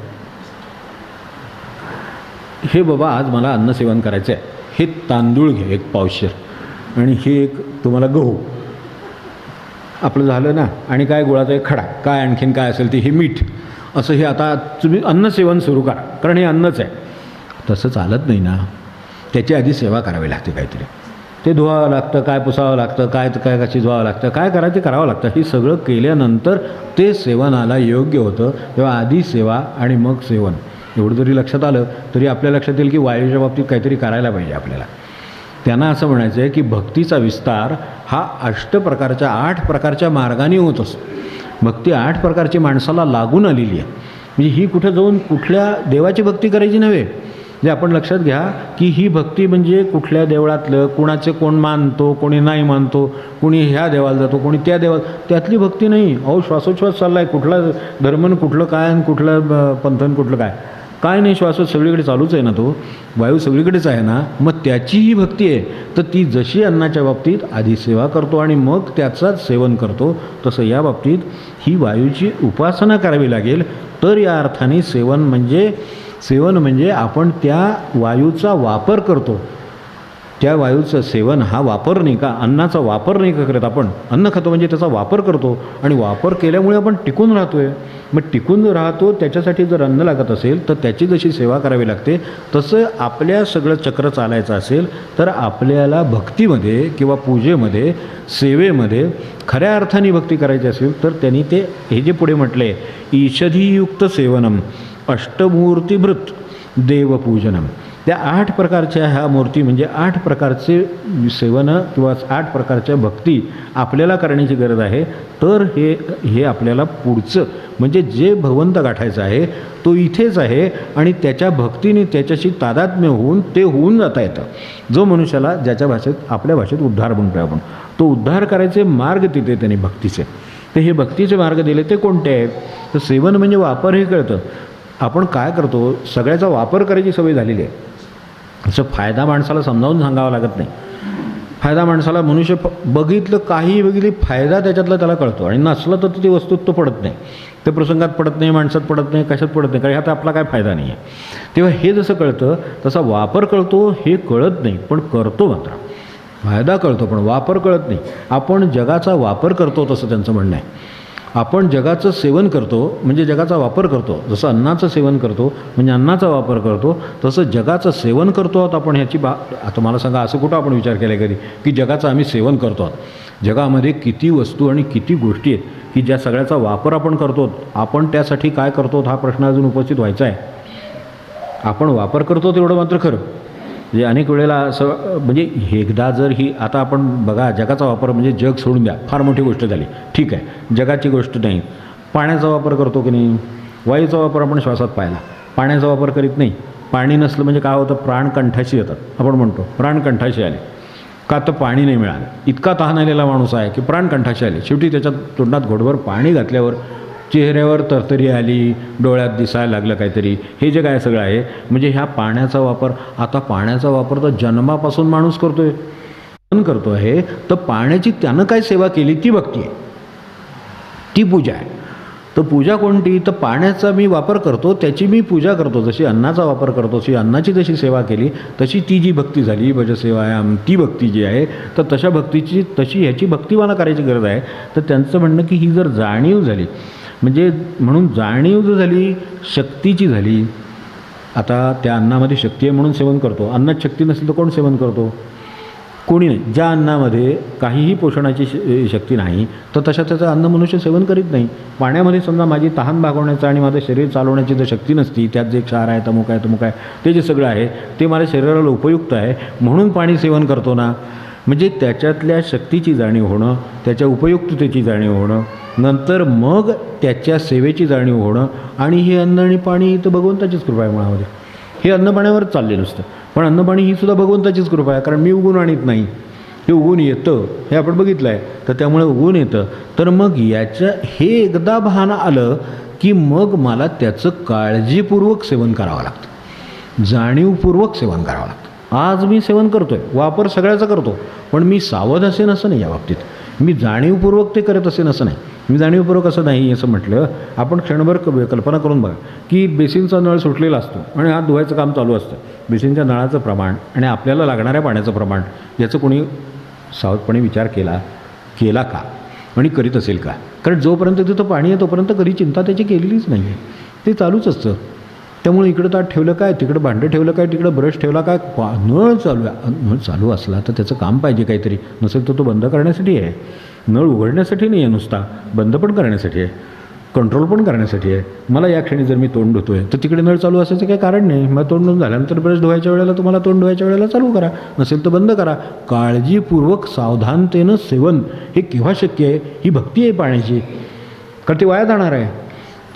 हे बाबा आज मला अन्न सेवन करायचं आहे, हे तांदूळ घे 1 पावशेर, आणि हे एक तुम्हाला गहू, आपलं झालं ना, आणि काय गुळाचा एक खडा, काय आणखीन काय असेल ते, हे मीठ, असं हे आता तुम्ही अन्न सेवन सुरू करा, कारण हे अन्नच आहे. तसं चालत नाही ना, त्याची आधी सेवा करावी लागते. काहीतरी ते धुवावं लागतं, काय पुसावं लागतं, काय कशी धुवावं लागतं, काय करायचं ते करावं लागतं. हे सगळं केल्यानंतर ते सेवनाला योग्य होतं. तेव्हा आधी सेवा आणि मग सेवन. एवढं जरी लक्षात आलं तरी आपल्या लक्षात येईल की वायूच्या बाबतीत काहीतरी करायला पाहिजे आपल्याला. त्यांना असं म्हणायचं आहे की भक्तीचा विस्तार हा 8 प्रकारच्या मार्गाने होत असतो. भक्ती 8 प्रकारची माणसाला लागून आलेली आहे. म्हणजे ही कुठं जाऊन कुठल्या देवाची भक्ती करायची नव्हे. म्हणजे आपण लक्षात घ्या की ही भक्ती म्हणजे कुठल्या देवळातलं, कुणाचे कोण मानतो, कोणी नाही मानतो, कोणी ह्या देवाला जातो, कोणी त्या देवाला, त्यातली भक्ती नाही. अहो श्वासोच्छ्वास चालला आहे, कुठला धर्मन कुठलं काय आणि कुठलं पंथन कुठलं काय नाही, श्वासोच सगळीकडे चालूच आहे ना, तो वायू सगळीकडेच आहे ना, मग त्याची ही भक्ती आहे. तर ती जशी अन्नाच्या बाबतीत आधी सेवा करतो आणि मग त्याचाच सेवन करतो, तसं या बाबतीत ही वायूची उपासना करावी लागेल. तर या अर्थाने सेवन म्हणजे आपण त्या वायूचा वापर करतो. त्या वायूचं सेवन हा वापर नाही का, अन्नाचा वापर नाही का करत. आपण अन्न खातो म्हणजे त्याचा वापर करतो, आणि वापर केल्यामुळे आपण टिकून राहतो आहे. मग टिकून राहतो त्याच्यासाठी जर अन्न लागत असेल तर त्याची जशी सेवा करावी लागते, तसं आपल्या सगळं चक्र चालायचं असेल तर आपल्याला भक्तीमध्ये किंवा पूजेमध्ये, सेवेमध्ये खऱ्या अर्थाने भक्ती करायची असेल तर त्यांनी ते हे जे पुढे म्हटलं आहे, ईषधीयुक्त सेवनम अष्टमूर्तिभृत देवपूजनम. त्या 8 प्रकारच्या ह्या मूर्ती म्हणजे 8 प्रकारचे सेवनं किंवा 8 प्रकारच्या भक्ती आपल्याला करण्याची गरज आहे. तर हे आपल्याला पुढचं म्हणजे जे भगवंत गाठायचं आहे तो इथेच आहे, आणि त्याच्या भक्तीने त्याच्याशी तादात्म्य होऊन ते होऊन जाता येतं. जो मनुष्याला ज्याच्या भाषेत, आपल्या भाषेत उद्धार म्हणतो आपण, तो उद्धार करायचे मार्ग तिथे त्यांनी भक्तीचे. तर हे भक्तीचे मार्ग दिले ते कोणते आहेत? तर सेवन म्हणजे वापर हे कळतं. आपण काय करतो, सगळ्याचा वापर करायची सवय झालेली आहे. असं फायदा माणसाला समजावून सांगावा लागत नाही. फायदा माणसाला मनुष्य बघितलं, काही बघितली, फायदा त्याच्यातला त्याला कळतो, आणि नसलं तर ती वस्तुत्व पडत नाही, ते प्रसंगात पडत नाही, माणसात पडत नाही, कशात पडत नाही, कारण ह्यात आपला काय फायदा नाही आहे. तेव्हा हे जसं कळतं तसा वापर कळतो, हे कळत नाही पण करतो मात्र. फायदा कळतो पण वापर कळत नाही. आपण जगाचा वापर करतो तसं त्यांचं म्हणणं आहे. आपण जगाचं सेवन करतो म्हणजे जगाचा वापर करतो. जसं अन्नाचं सेवन करतो म्हणजे अन्नाचा वापर करतो, तसं जगाचं सेवन करतो आहोत आपण. ह्याची आता मला सांगा, असं कुठं आपण विचार केला कधी की जगाचं आम्ही सेवन करतो आहोत? जगामध्ये किती वस्तू आणि किती गोष्टी आहेत की ज्या सगळ्याचा वापर आपण करतो. आपण त्यासाठी काय करतो हा प्रश्न अजून उपस्थित व्हायचा आहे. आपण वापर करतो तेवढं मात्र खरं. म्हणजे अनेक वेळेला असं म्हणजे एकदा जर ही आता आपण बघा जगाचा वापर म्हणजे जग सोडून द्या, फार मोठी गोष्ट झाली, ठीक आहे, जगाची गोष्ट नाही. पाण्याचा वापर करतो की नाही? वायूचा वापर आपण श्वासात पाहिला, पाण्याचा वापर करीत नाही. पाणी नसलं म्हणजे काय होतं? प्राण कंठाशी येतात. आपण म्हणतो प्राण कंठाशी आले का? तर पाणी नाही मिळालं. इतका तहान आलेला माणूस आहे की प्राण कंठाशी आले. शेवटी त्याच्या तोंडात घोटभर पाणी घातल्यावर चेहऱ्यावर तरतरी आली, डोळ्यात दिसायला लागलं काहीतरी. हे जे काय सगळं आहे म्हणजे ह्या पाण्याचा वापर. आता पाण्याचा वापर तर जन्मापासून माणूस करतो आहे. तर पाण्याची त्यानं काय सेवा केली ती भक्ती आहे, ती पूजा आहे. तर पूजा कोणती? तर पाण्याचा मी वापर करतो त्याची मी पूजा करतो. जशी अन्नाचा वापर करतो, तशी अन्नाची जशी सेवा केली तशी ती जी भक्ती झाली, भजसेवायाम, ती भक्ती जी आहे. तर तशा भक्तीची तशी ह्याची भक्ती मला करायची गरज आहे. तर त्यांचं म्हणणं की ही जर जाणीव झाली म्हणजे म्हणून जाणीव जर झाली, शक्तीची झाली. आता त्या अन्नामध्ये शक्ती आहे म्हणून सेवन करतो. अन्नात शक्ती नसेल तर कोण सेवन करतो? कोणी नाही. ज्या अन्नामध्ये काहीही पोषणाची शक्ती नाही तर तशा त्याचं अन्न मनुष्य सेवन करीत नाही. पाण्यामध्ये समजा माझी तहान भागवण्याचं आणि माझं शरीर चालवण्याची जर शक्ती नसती, त्यात जे क्षार आहे, तमुक आहे, ते जे सगळं आहे ते माझ्या शरीराला उपयुक्त आहे म्हणून पाणी सेवन करतो ना. म्हणजे त्याच्यातल्या शक्तीची जाणीव होणं, त्याच्या उपयुक्ततेची जाणीव होणं, नंतर मग त्याच्या सेवेची जाणीव होणं. आणि हे अन्न आणि पाणी तर भगवंताचीच कृपा आहे मुळामध्ये. हे अन्न पाण्यावरच चाललेलं असतं. पण अन्नपाणी ही सुद्धा भगवंताचीच कृपा आहे, कारण मी उगून आणत नाही, हे उगून येतं, हे आपण बघितलं आहे. तर त्यामुळे उगून येतं. तर मग हे एकदा भान आलं की मग मला त्याचं काळजीपूर्वक सेवन करावं लागतं, जाणीवपूर्वक सेवन करावं लागतं. आज मी सेवन करतो आहे, वापर सगळ्याचा करतो, पण मी सावध असेन असं नाही. या बाबतीत मी जाणीवपूर्वक ते करत असेन असं नाही. मी जाणीवपूर्वक असं नाही असं म्हटलं. आपण क्षणभर कल्पना करून बघा की बेसिनचा नळ सुटलेला असतो आणि हात धुवायचं काम चालू असतं. बेसिनच्या नळाचं प्रमाण आणि आपल्याला लागणाऱ्या पाण्याचं प्रमाण याचं कोणी सावधपणे विचार केला का आणि करीत असेल का? कारण जोपर्यंत तिथं पाणी आहे तोपर्यंत कधी चिंता त्याची केलेलीच नाही आहे, ते चालूच असतं. त्यामुळे इकडं ताट ठेवलं काय, तिकडं भांडं ठेवलं काय, तिकडं ब्रश ठेवला काय, नळ चालू आहे. नळ चालू असला तर त्याचं काम पाहिजे काहीतरी, नसेल तर तो बंद करण्यासाठी आहे. नळ उघडण्यासाठी नाही आहे नुसता, बंद पण करण्यासाठी आहे, कंट्रोल पण करण्यासाठी आहे. मला या क्षणी जर मी तोंड धुतो आहे तर तिकडे नळ चालू असायचं काही कारण नाही. मग तोंड धुवून झाल्यानंतर ब्रश धुवायच्या वेळेला तुम्हाला तोंड धुवायच्या वेळेला चालू करा, नसेल तर बंद करा. काळजीपूर्वक सावधानतेनं सेवन हे केव्हा शक्य आहे? ही भक्ती आहे पाण्याची, कारण ते वाया जाणार आहे.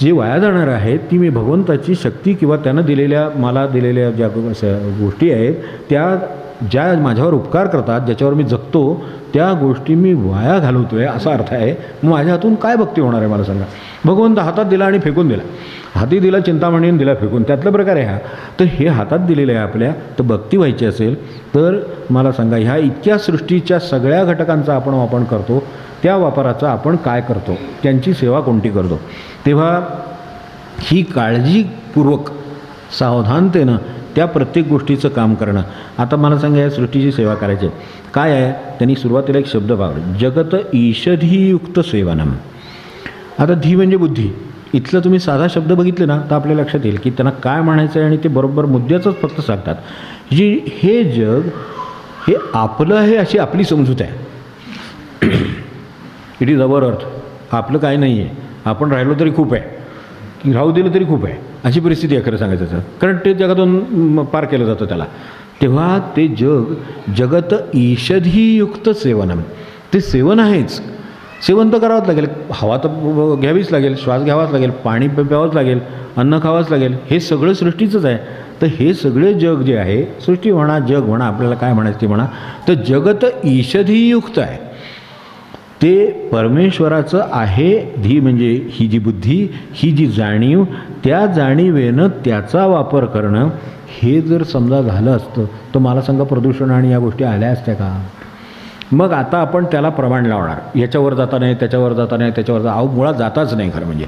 जे वाया जाणार आहे ती मी भगवंताची शक्ती किंवा त्यानं मला दिलेल्या ज्या गोष्टी आहेत त्या ज्या माझ्यावर उपकार करतात, ज्याच्यावर मी जगतो, त्या गोष्टी मी वाया घालवतो आहे असा अर्थ आहे. मग माझ्या हातून काय भक्ती होणार आहे मला सांगा? भगवंत हातात दिला आणि फेकून दिला, हाती दिला चिंतामणीने दिला फेकून, त्यातला प्रकार आहे हा. तर हे हातात दिलेलं आहे आपल्या, तर भक्ती व्हायची असेल तर मला सांगा ह्या इतक्या सृष्टीच्या सगळ्या घटकांचा आपण वापर करतो, त्या वापराचा आपण काय करतो, त्यांची सेवा कोणती करतो? तेव्हा ही काळजीपूर्वक सावधानतेनं त्या प्रत्येक गोष्टीचं काम करणं. आता मला सांगा या सृष्टीची सेवा करायची काय आहे? त्यांनी सुरुवातीला एक शब्द वापरला, जगत ईषधीयुक्त सेवनम. आता धी म्हणजे बुद्धी. इथलं तुम्ही साधा शब्द बघितले ना तर आपल्या लक्षात येईल की त्यांना काय म्हणायचं आहे आणि ते बरोबर मुद्द्याचंच फक्त सांगतात. हे जग हे आपलं आहे अशी आपली समजूत आहे. इट इज अवर अर्थ. आपलं काय नाही आहे, आपण राहिलो तरी खूप आहे, की राहू दिलं तरी खूप आहे, अशी परिस्थिती आहे खरं सांगायचं तर. कारण ते जगातून पार केलं जातं त्याला. तेव्हा ते जगत ईषधीयुक्त सेवनम, ते सेवन आहेच. सेवन तर करावंच लागेल, हवा तर घ्यावीच लागेल, श्वास घ्यावाच लागेल, पाणी प्यावंच लागेल, अन्न खावाच लागेल, हे सगळं सृष्टीचंच आहे. तर हे सगळे जग जे आहे, सृष्टी म्हणा जग म्हणा, आपल्याला काय म्हणायचं ते म्हणा, तर जगत ईषधीयुक्त आहे. ते परमेश्वराचं आहे. धी म्हणजे ही जी बुद्धी, ही जी जाणीव, त्या जाणीवेनं त्याचा वापर करणं. हे जर समजा झालं असतं तर मला सांगा प्रदूषण आणि या गोष्टी आल्या असत्या का? मग आता आपण त्याला प्रमाण लावणार, याच्यावर जाता नाही, त्याच्यावर जाता नाही, त्याच्यावर मुळात जाताच नाही खरं म्हणजे.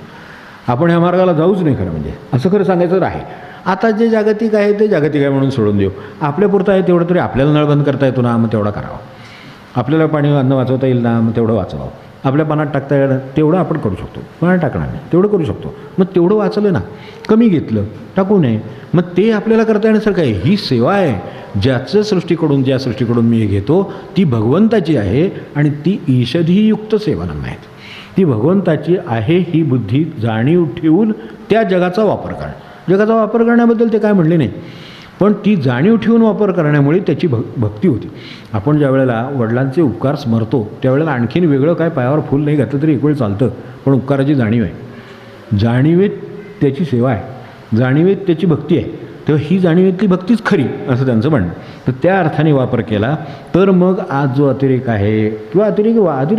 आपण ह्या मार्गाला जाऊच नाही खरं म्हणजे, असं खरं सांगायचं आहे. आता जे जागतिक आहे ते जागतिक आहे म्हणून सोडून देऊ. आपल्यापुरतं आहे तेवढं तरी आपल्याला नळ बंद करता येतो ना, मग तेवढा करावा. आपल्याला पाणी अन्न वाचवता येईल ना, मग तेवढं वाचवावं. आपल्या पानात टाकता येणं तेवढं आपण करू शकतो, पानात टाकणार नाही तेवढं करू शकतो. मग तेवढं वाचलं ना, कमी घेतलं टाकू नये, मग ते आपल्याला करता येण्यासारखं आहे. ही सेवा आहे, ज्या सृष्टीकडून मी घेतो ती भगवंताची आहे आणि ती ईषधीयुक्त सेवा नाही. ती भगवंताची आहे ही बुद्धी जाणीव ठेवून त्या जगाचा वापर करणं. जगाचा वापर करण्याबद्दल ते काय म्हणले नाही, पण ती जाणीव ठेवून वापर करण्यामुळे त्याची भक्ती होती. आपण ज्या वेळेला वडिलांचे उपकार स्मरतो त्यावेळेला आणखीन वेगळं काय पायावर फूल नाही घातलं तरी एक वेळ चालतं, पण उपकाराची जाणीव आहे, जाणीवेत त्याची सेवा आहे, जाणीवेत त्याची भक्ती आहे. तेव्हा ही जाणीवेतली भक्तीच खरी असं त्यांचं म्हणणं. तर त्या अर्थाने वापर केला तर मग आज जो अतिरेक आहे किंवा अतिरेक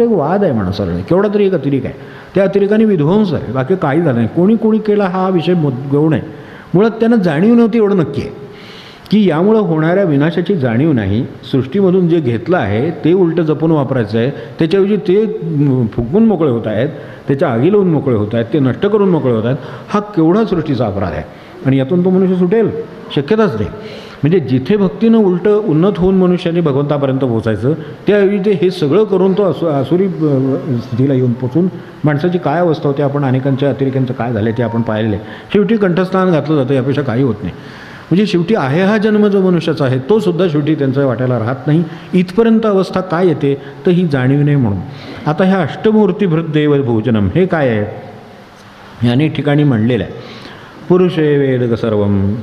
वाद आहे म्हणा सरळ, केवढा तरी एक अतिरेक आहे, त्या अतिरेकाने विध्वंस आहे, बाकी काही झालं नाही. कोणी केला हा विषय गौण आहे. मुळात त्यांना जाणीव नव्हती एवढं नक्की आहे की यामुळं होणाऱ्या विनाशाची जाणीव नाही. सृष्टीमधून जे घेतलं आहे ते उलटं जपून वापरायचं आहे, त्याच्याऐवजी ते फुंकून मोकळे होत आहेत, त्याच्या आगी लावून मोकळे होत आहेत, ते नष्ट करून मोकळे होत आहेत. हा केवढा सृष्टीचा अपराध आहे आणि यातून तो मनुष्य सुटेल शक्यताच नाही. म्हणजे जिथे भक्तीनं उलटं उन्नत होऊन मनुष्याने भगवंतापर्यंत पोहोचायचं त्याऐवजी ते हे सगळं करून तो आसुरी स्थितीला येऊन पोचून माणसाची काय अवस्था होते. आपण अनेकांच्या अतिरेकांचं काय झालं ते आपण पाहिलेलं आहे. शेवटी कंठस्थान घातलं जातं, यापेक्षा काही होत नाही. म्हणजे शेवटी आहे हा जन्म जो मनुष्याचा आहे तो सुद्धा शेवटी त्यांच्या वाट्याला राहत नाही. इथपर्यंत अवस्था काय येते तर ही जाणीव नाही. म्हणून आता ह्या अष्टमूर्तीभृत देव भोजनम हे काय आहे, अनेक ठिकाणी म्हणलेलं आहे. पुरुषे वेद सर्वम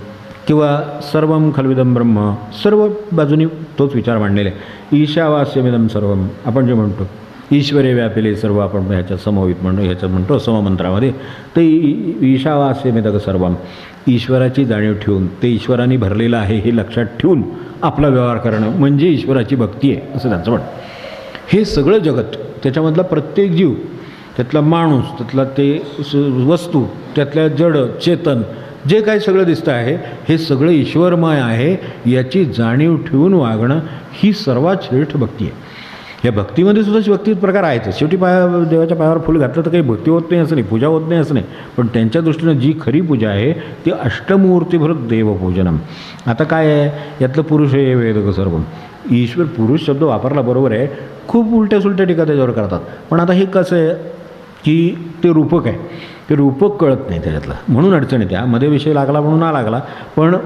किंवा सर्वम खल्विदम ब्रह्म, सर्व बाजूनी तोच विचार मांडलेला आहे. ईशावास्यमिदम सर्वम आपण जे म्हणतो, ईश्वरे व्यापिले सर्व, आपण ह्याच्यात समवित म्हणतो, ह्याच्यात म्हणतो सममंत्रामध्ये. ते ईशावास्यमिदग सर्वम, ईश्वराची जाणीव ठेवून ते ईश्वराने भरलेलं आहे हे लक्षात ठेवून आपला व्यवहार करणं म्हणजे ईश्वराची भक्ती आहे असं त्यांचं म्हणणं. हे सगळं जगत, त्याच्यामधला प्रत्येक जीव, त्यातला माणूस, त्यातला ते वस्तू, त्यातल्या जड चेतन जे काही सगळं दिसतं आहे हे सगळं ईश्वरमय आहे याची जाणीव ठेवून वागणं ही सर्वात श्रेष्ठ भक्ती आहे. या भक्तीमध्ये सुद्धा भक्ती प्रकार आहेतच. शेवटी देवाच्या पायावर फुल घातलं तर काही भक्ती होत नाही असं नाही, पूजा होत नाही असं नाही, पण त्यांच्या दृष्टीनं जी खरी पूजा आहे ती अष्टमूर्तीभृत देवपूजनम. आता काय आहे यातलं पुरुष हे वेद सर्व, ईश्वर पुरुष शब्द वापरला बरोबर आहे, खूप उलट्या सुलट्या टीका त्याच्यावर करतात. पण आता हे कसं आहे की ते रूपक आहे, ते रूपक कळत नाही त्याच्यातलं, म्हणून अडचण येते. मध्ये विषय लागला म्हणून ना लागला, पण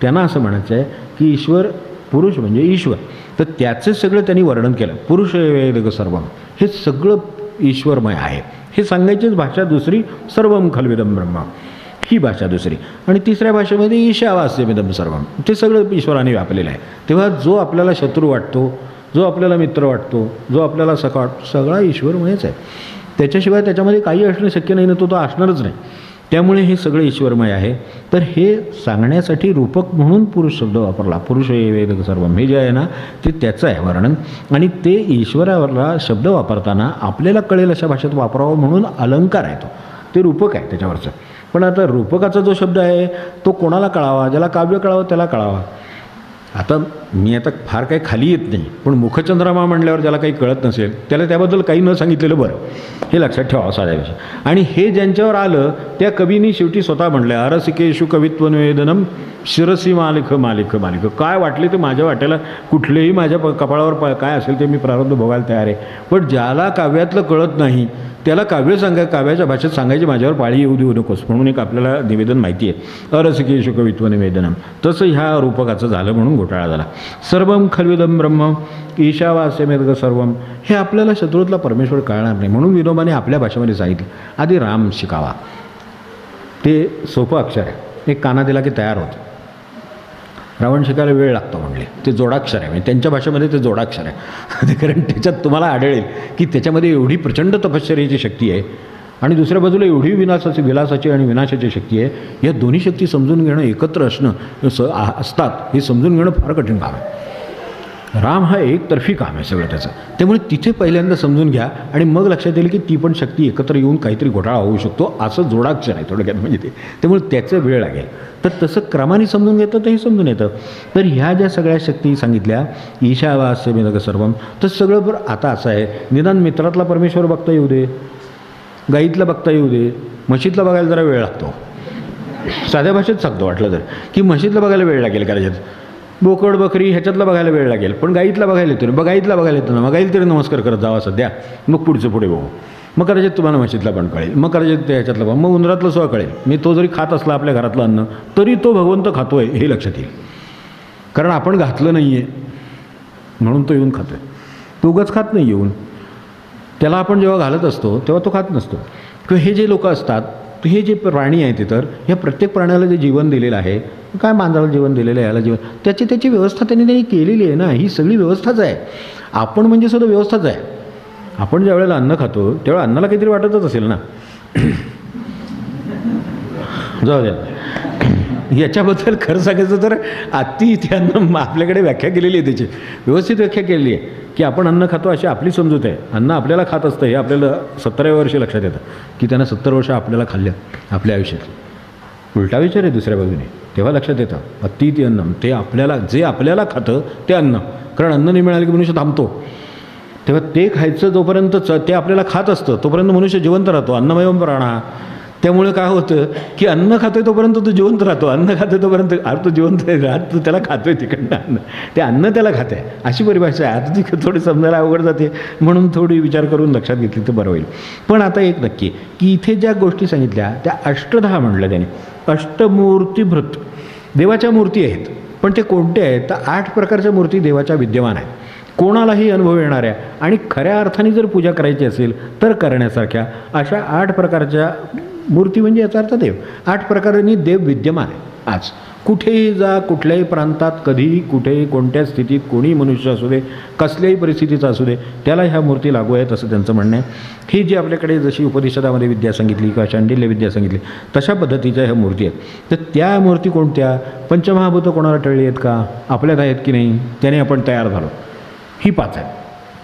त्यांना असं म्हणायचं आहे की ईश्वर पुरुष म्हणजे ईश्वर, तर त्याचं सगळं त्यांनी वर्णन केलं. पुरुष वेद सर्वम हे सगळं ईश्वरमय आहे हे सांगायचीच भाषा दुसरी, सर्वम खल्विदम ब्रह्म ही भाषा दुसरी, आणि तिसऱ्या भाषेमध्ये ईशावास्यमिदम सर्वम ते सगळं ईश्वराने व्यापलेलं आहे. तेव्हा जो आपल्याला शत्रू वाटतो, जो आपल्याला मित्र वाटतो, जो आपल्याला सखा वाटतो, सगळा ईश्वरमयच आहे. त्याच्याशिवाय त्याच्यामध्ये काही असणं शक्य नाही ना, तो असणारच नाही. त्यामुळे हे सगळं ईश्वरमय आहे. तर हे सांगण्यासाठी रूपक म्हणून पुरुष शब्द वापरला. पुरुष हे वेद सर्वम हे जे आहे ना ते त्याचं आहे वर्णन, आणि ते ईश्वरावरला शब्द वापरताना आपल्याला कळेल अशा भाषेत वापरावं म्हणून अलंकार आहे, ते रूपक आहे त्याच्यावरचं. पण आता रूपकाचा जो शब्द आहे तो कोणाला कळावा, ज्याला काव्य कळावं त्याला कळावा. आता मी आता फार काही खाली येत नाही, पण मुखचंद्रमा म्हणल्यावर ज्याला काही कळत नसेल त्याला त्याबद्दल काही न सांगितलेलं बरं, हे लक्षात ठेवावं साध्याविषयी. आणि हे ज्यांच्यावर आलं त्या कवींनी शेवटी स्वतः म्हणलं अरसिकेशु कवित्व निवेदनम शिरसी मालिक मालिक मालिक. काय वाटले ते माझ्या वाट्याला, कुठलेही माझ्या कपाळावर काय असेल ते मी प्रारब्ध भोगायला तयार आहे. पण ज्याला काव्यातलं कळत नाही त्याला काव्याच्या भाषेत सांगायची माझ्यावर पाळी येऊ देऊ नकोस म्हणून एक आपल्याला निवेदन माहिती आहे, अरसिकेशु कवित्व निवेदनम. तसं ह्या रूपकाचं झालं म्हणून घोटाळा झाला. सर्वम खल्विदम ब्रह्म ईशावास्यमेव सर्वम हे आपल्याला शत्रूतला परमेश्वर कळणार नाही म्हणून विनोबाने आपल्या भाषेमध्ये सांगितलं. आधी राम शिकावा, ते सोपं अक्षर आहे, एक काना दिला की तयार होतं. रावण शिकायला वेळ लागतो म्हणले, ते जोडाक्षर आहे, म्हणजे त्यांच्या भाषेमध्ये ते जोडाक्षर आहे. कारण त्याच्यात तुम्हाला आढळेल की त्याच्यामध्ये एवढी प्रचंड तपश्चर्याची शक्ती आहे आणि दुसऱ्या बाजूला एवढी विलासाची आणि विनाशाची शक्ती आहे. या दोन्ही शक्ती समजून घेणं, एकत्र असणं असतात हे समजून घेणं फार कठीण काम आहे. राम हा एकतर्फी काम आहे सगळं त्याचं. त्यामुळे तिथे पहिल्यांदा समजून घ्या आणि मग लक्षात येईल की ती पण शक्ती एकत्र येऊन काहीतरी घोटाळा होऊ शकतो, असं जोडाक्षर आहे थोडक्यात म्हणजे ते. त्यामुळे त्याचं वेळ लागेल. तर तसं क्रमाने समजून घेतं तर हे समजून येतं. तर ह्या ज्या सगळ्या शक्ती सांगितल्या ईशावास्यमेव सर्वम, तर सगळं बरं आता असं आहे, निदान मित्रातला परमेश्वर बघता येऊ दे, गाईतला बघता येऊ दे, म्हशीतला बघायला जरा वेळ लागतो. साध्या भाषेत सांगतो वाटलं तर की म्हशीतला बघायला वेळ लागेल कदाचित, बोकड बकरी ह्याच्यातला बघायला वेळ लागेल, पण गाईतला बघायला येतो ना, गाईतला बघायला येतो ना, मग गाईला तरी नमस्कार करत जावा सध्या, मग पुढचं पुढे बघू. मग कदाचित तुम्हाला म्हशीतला पण कळेल, मग कदाचित ह्याच्यातलं पण, मग उंदरातलं सुद्धा कळेल. मी तो जरी खात असला आपल्या घरातलं अन्न तरी तो भगवंत खातोय हे लक्षात येईल. कारण आपण घातलं नाही आहे म्हणून तो येऊन खातोय. तो उगाच खात नाही येऊन. त्याला आपण जेव्हा घालत असतो तेव्हा तो खात नसतो. किंवा हे जे लोक असतात, हे जे प्राणी आहेत, तर ह्या प्रत्येक प्राण्याला जे जीवन दिलेलं आहे, काय मांजराला जीवन दिलेलं आहे, याला जीवन, त्याची व्यवस्था त्यांनी केलेली आहे ना. ही सगळी व्यवस्थाच आहे. आपण म्हणजे सुद्धा व्यवस्थाच आहे. आपण ज्या वेळेला अन्न खातो त्यावेळेला अन्नाला काहीतरी वाटतच असेल ना. जाऊ द्या, याच्याबद्दल खरं सांगायचं तर अति त्यानं आपल्याकडे व्याख्या केलेली आहे, त्याची व्यवस्थित व्याख्या केलेली आहे की आपण अन्न खातो अशी आपली समजूत आहे. अन्न आपल्याला खात असतं हे आपल्याला 17व्या वर्षी लक्षात येतं की त्यानं 70 वर्ष आपल्याला खाल्लं आपल्या आयुष्यात. उलटा विचार आहे दुसऱ्या बाजूने, तेव्हा लक्षात येतं अति ते अन्नम, ते आपल्याला जे आपल्याला खातं ते अन्न. कारण अन्न नाही मिळालं की मनुष्य थांबतो. तेव्हा ते खायचं जोपर्यंत ते आपल्याला खात असतं तोपर्यंत मनुष्य जिवंत राहतो. अन्नमयम प्राणा. त्यामुळे काय होतं की अन्न खातोय तोपर्यंत तो जिवंत राहतो, अन्न खातोय तोपर्यंत तो जिवंत राहत, तो त्याला खातोय तिकडनं अन्न, ते अन्न त्याला खात आहे, अशी परिभाषा आहे. आता ती थोडी समजायला अवघड जाते म्हणून थोडी विचार करून लक्षात घेतली तर बरं होईल. पण आता एक नक्की की इथे ज्या गोष्टी सांगितल्या त्या अष्टधा म्हटल्या त्याने. अष्टमूर्तीभृत देवाच्या मूर्ती आहेत. पण ते कोणते आहेत तर 8 प्रकारच्या मूर्ती देवाच्या विद्यमान आहेत. कोणालाही अनुभव येणाऱ्या आणि खऱ्या अर्थाने जर पूजा करायची असेल तर करण्यासारख्या अशा 8 प्रकारच्या मूर्ती, म्हणजे याचा अर्थ देव. 8 प्रकारांनी देव विद्यमान आहे. आज कुठेही जा, कुठल्याही प्रांतात, कधीही, कुठेही, कोणत्या स्थितीत, कोणी मनुष्य असू दे, कसल्याही परिस्थितीचा असू दे, त्याला ह्या मूर्ती लागू आहेत असं त्यांचं म्हणणं आहे. ही जी आपल्याकडे जशी उपनिषदामध्ये विद्या सांगितली किंवा शांडिल्य विद्या सांगितली तशा पद्धतीच्या ह्या मूर्ती आहेत. तर त्या मूर्ती कोणत्या? पंचमहाभूतं कोणाला टळली आहेत का? आपल्यात आहेत की नाही? त्याने आपण तयार झालो. ही 5 आहेत.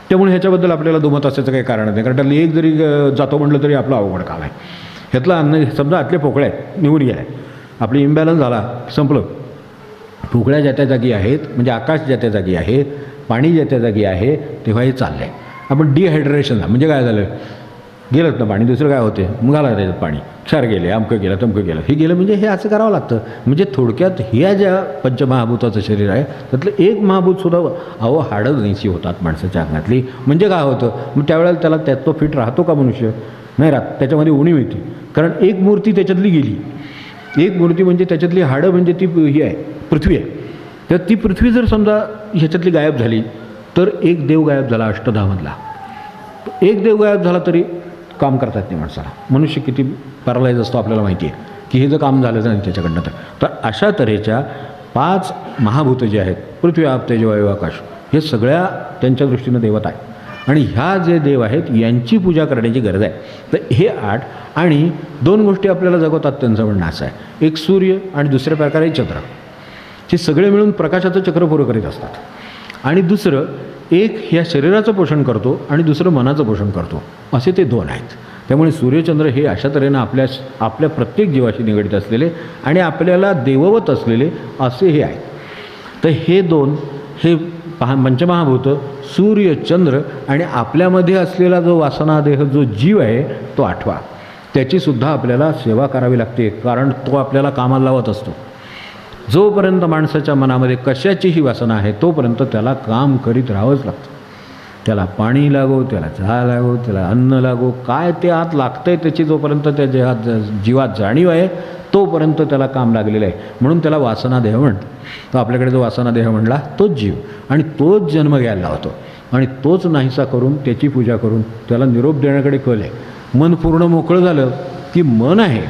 त्यामुळे ह्याच्याबद्दल आपल्याला दुमत असायचं काही कारण नाही. कारण त्याला एक जरी जातो म्हटलं तरी आपलं अवघड काम आहे. ह्यातला अन्न समजा आतले पोकळ्या आहेत, निवून गेल्या, आपली इम्बॅलन्स झाला, संपलं. पोकळ्या ज्या त्या जागी आहेत, म्हणजे आकाश ज्या त्या जागी आहे, पाणी ज्या त्या जागी आहे, तेव्हा हे चाललं आहे. आपण डिहायड्रेशन झालं म्हणजे काय झालं? गेलंच ना पाणी, दुसरं काय होते? मग घाला त्याच्यात पाणी, क्षार गेले, अमकं गेलं, तमकं गेलं, हे गेलं, म्हणजे हे असं करावं लागतं. म्हणजे थोडक्यात ह्या ज्या पंचमहाभूताचं शरीर आहे त्यातलं एक महाभूतसुद्धा हाडं नाहीशी होतात माणसाच्या अंगातली. म्हणजे काय होतं? मग त्यावेळेला त्याला तो फिट राहतो का मनुष्य? नाही राहत. त्याच्यामध्ये उणीव येते. कारण एक मूर्ती त्याच्यातली गेली. एक मूर्ती म्हणजे त्याच्यातली हाडं, म्हणजे ती ही आहे, पृथ्वी आहे. तर ती पृथ्वी जर समजा ह्याच्यातली गायब झाली तर एक देव गायब झाला अष्टधामधला. एक देव गायब झाला तरी काम करतात नाही माणसाला. मनुष्य किती पॅरालाइज असतो आपल्याला माहिती आहे की हे जर काम झालं नाही त्याच्याकडनं तर अशा तऱ्हेच्या 5 महाभूतं जे आहेत, पृथ्वी, आप, तेज, वायू, आकाश, हे सगळ्या त्यांच्या दृष्टीनं देवता आहे. आणि ह्या जे देव आहेत यांची पूजा करण्याची गरज आहे. तर हे 8 आणि 2 गोष्टी आपल्याला जगवतात त्यांचं म्हणणं असं आहे. एक सूर्य आणि दुसऱ्या प्रकारे चंद्र. हे सगळे मिळून प्रकाशाचं चक्र पुरं करीत असतात. आणि दुसरं एक ह्या शरीराचं पोषण करतो आणि दुसरं मनाचं पोषण करतो. असे ते 2 आहेत. त्यामुळे सूर्यचंद्र हे अशा तऱ्हेनं आपल्या प्रत्येक जीवाशी निगडित असलेले आणि आपल्याला देववत असलेले असे हे आहेत. तर हे 2 हे पंचमहाभूत सूर्य, चंद्र आणि आपल्यामध्ये असलेला जो वासनादेह जो जीव आहे तो 8वा, त्याचीसुद्धा आपल्याला सेवा करावी लागते. कारण तो आपल्याला कामाला लावत असतो. जोपर्यंत माणसाच्या मनामध्ये कशाचीही वासना आहे तोपर्यंत त्याला काम करीत राहावंच लागतं. त्याला पाणी लागो, त्याला चहा लागो, त्याला अन्न लागो, काय ते आत लागतंय त्याची जोपर्यंत त्या जीवात जाणीव आहे तोपर्यंत त्याला काम लागलेलं आहे. म्हणून त्याला वासनादेह म्हणतो. तो आपल्याकडे जो वासनादेह म्हणला तोच जीव आणि तोच जन्म घ्यायला लावतो आणि तोच नाहीसा करून त्याची पूजा करून त्याला निरोप देण्याकडे कल आहे. मन पूर्ण मोकळं झालं की मन आहे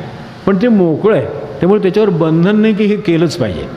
पण ते मोकळं आहे. त्यामुळे त्याच्यावर बंधन नाही की हे केलंच पाहिजे.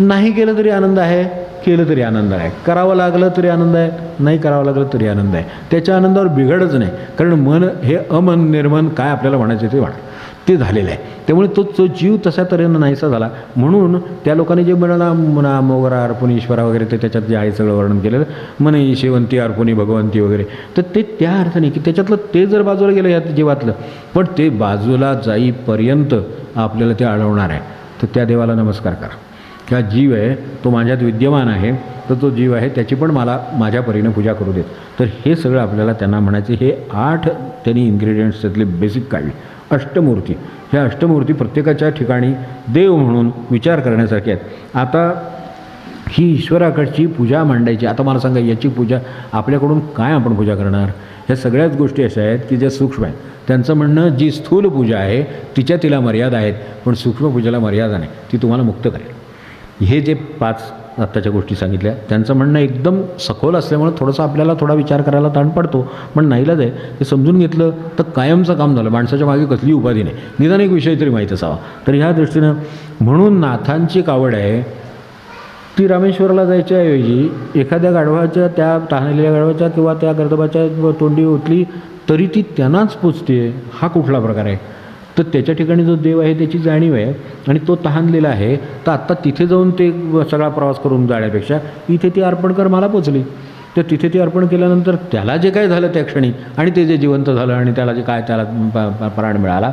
नाही केलं तरी आनंद आहे, केलं तरी आनंद आहे. करावं लागलं तरी आनंद आहे, नाही करावं लागलं तरी आनंद आहे. त्याच्या आनंदावर बिघडच नाही. कारण मन हे अमन निर्मन काय आपल्याला म्हणायचं ते ते झालेलं आहे. त्यामुळे तो जीव तशा तऱ्हेनं नाहीसा झाला. म्हणून त्या लोकांनी जे म्हणाला मना मोगरा अर्पणी ईश्वरा वगैरे ते त्याच्यात जे आहे सगळं वर्णन केलेलं, मने शेवंती अर्पणी भगवंती वगैरे, तर ते त्या अर्थाने की त्याच्यातलं ते जर बाजूला गेलं या जीवातलं, पण ते बाजूला जाईपर्यंत आपल्याला ते अडवणार आहे. तर त्या देवाला नमस्कार करा. हा जीव आहे तो माझ्यात विद्यमान आहे, तर तो जीव आहे त्याची पण मला माझ्या परीनं पूजा करू देत. तर हे सगळं आपल्याला त्यांना म्हणायचे. हे 8 त्यांनी इन्ग्रेडियंट्स त्यातले बेसिक काढले. अष्टमूर्ती, ह्या अष्टमूर्ती प्रत्येकाच्या ठिकाणी देव म्हणून विचार करण्यासारखे आहेत. आता ही ईश्वराकडची पूजा मांडायची. आता मला सांगा, याची पूजा आपल्याकडून काय आपण पूजा करणार? ह्या सगळ्याच गोष्टी अशा आहेत की ज्या सूक्ष्म आहेत. त्यांचं म्हणणं, जी स्थूल पूजा आहे तिच्या तिला मर्यादा आहेत, पण सूक्ष्म पूजेला मर्यादा नाही, ती तुम्हाला मुक्त करेल. हे जे 5 आत्ताच्या गोष्टी सांगितल्या, त्यांचं म्हणणं एकदम सखोल असल्यामुळे थोडंसं आपल्याला थोडा विचार करायला ताण पडतो, पण नाईलाज आहे. ते समजून घेतलं तर कायमचं काम झालं. माणसाच्या मागे कसली उपाधी नाही, निदान एक विषय तरी माहीत असावा. तर ह्या दृष्टीनं म्हणून नाथांची एक आवड आहे ती रामेश्वराला जायच्या ऐवजी एखाद्या गाढवाच्या, त्या तहानलेल्या गाढवाच्या किंवा त्या गर्दबाच्या तोंडी ओतली तरी ती त्यांनाच पोचते. हा कुठला प्रकार आहे? तर त्याच्या ठिकाणी जो देव आहे त्याची जाणीव आहे आणि तो तहानलेला आहे. तर आत्ता तिथे जाऊन ते सगळा प्रवास करून जाण्यापेक्षा इथे ती अर्पण कर, मला पोचली. तर तिथे ती अर्पण केल्यानंतर त्याला जे काय झालं त्या क्षणी, आणि ते जे जिवंत झालं आणि त्याला जे काय त्याला प्राण मिळाला,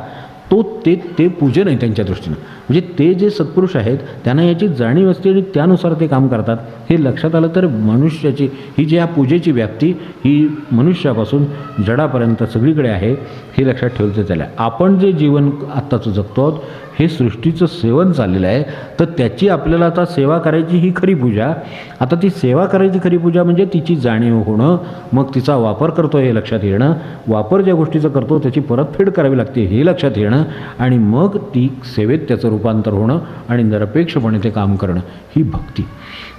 तो ते पूजन आहे त्यांच्या दृष्टीनं. म्हणजे ते जे सत्पुरुष आहेत त्यांना याची जाणीव असते आणि त्यानुसार ते काम करतात. हे लक्षात आलं तर मनुष्याची ही जी ह्या पूजेची व्याप्ती ही मनुष्यापासून जडापर्यंत सगळीकडे आहे, हे लक्षात ठेवलं त्याला. आपण जे जीवन आत्ताचं जगतो आहोत हे सृष्टीचं सेवन चाललेलं आहे, तर त्याची आपल्याला आता सेवा करायची ही खरी पूजा. आता ती सेवा करायची खरी पूजा म्हणजे तिची जाणीव होणं, मग तिचा वापर करतो हे लक्षात येणं, वापर ज्या गोष्टीचा करतो त्याची परतफेड करावी लागते हे लक्षात येणं, आणि मग ती सेवेत त्याचं रूपांतर होणं आणि निरपेक्षपणे ते काम करणं, ही भक्ती.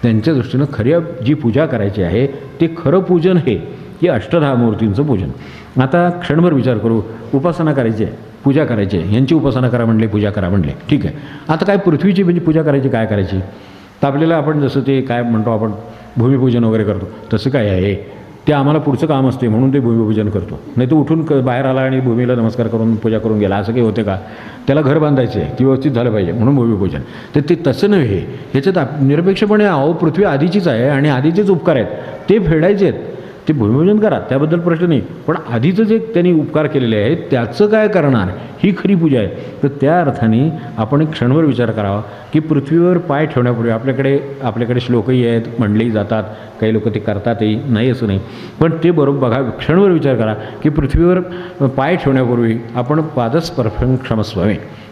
त्यांच्या दृष्टीनं खऱ्या जी पूजा करायची आहे ते खरं पूजन हे की अष्टधा मूर्तींचं पूजन. आता क्षणभर विचार करू, उपासना करायची आहे, पूजा करायची आहे, यांची उपासना करा म्हणले, पूजा करा म्हणले, ठीक आहे. आता काय पृथ्वीची म्हणजे पूजा करायची, काय करायची? तर आपल्याला आपण जसं ते काय म्हणतो आपण भूमिपूजन वगैरे करतो तसं काय आहे, ते आम्हाला पुढचं काम असते म्हणून ते भूमिपूजन करतो. नाही तर उठून बाहेर आला आणि भूमीला नमस्कार करून पूजा करून गेला असं काही होते का? त्याला घर बांधायचं आहे, ती व्यवस्थित झालं पाहिजे म्हणून भूमिपूजन. तर ते तसं नव्हे, ह्याच्यात निरपेक्षपणे अहो पृथ्वी आधीचीच आहे आणि आधीचेच उपकार आहेत ते फेडायचे आहेत. ते भूमिपूजन करा, त्याबद्दल प्रश्न नाही, पण आधीचं जे त्यांनी उपकार केलेले आहेत त्याचं काय करणार, ही खरी पूजा आहे. तर त्या अर्थाने आपण एक क्षणभर विचार करावा की पृथ्वीवर पाय ठेवण्यापूर्वी आपल्याकडे श्लोकही आहेत, म्हणलेही जातात, काही लोक ते करतातही, नाही असं नाही, पण ते बरोबर बघा, क्षणभर विचार करा की पृथ्वीवर पाय ठेवण्यापूर्वी आपण पादस्पर्शन क्षमस्व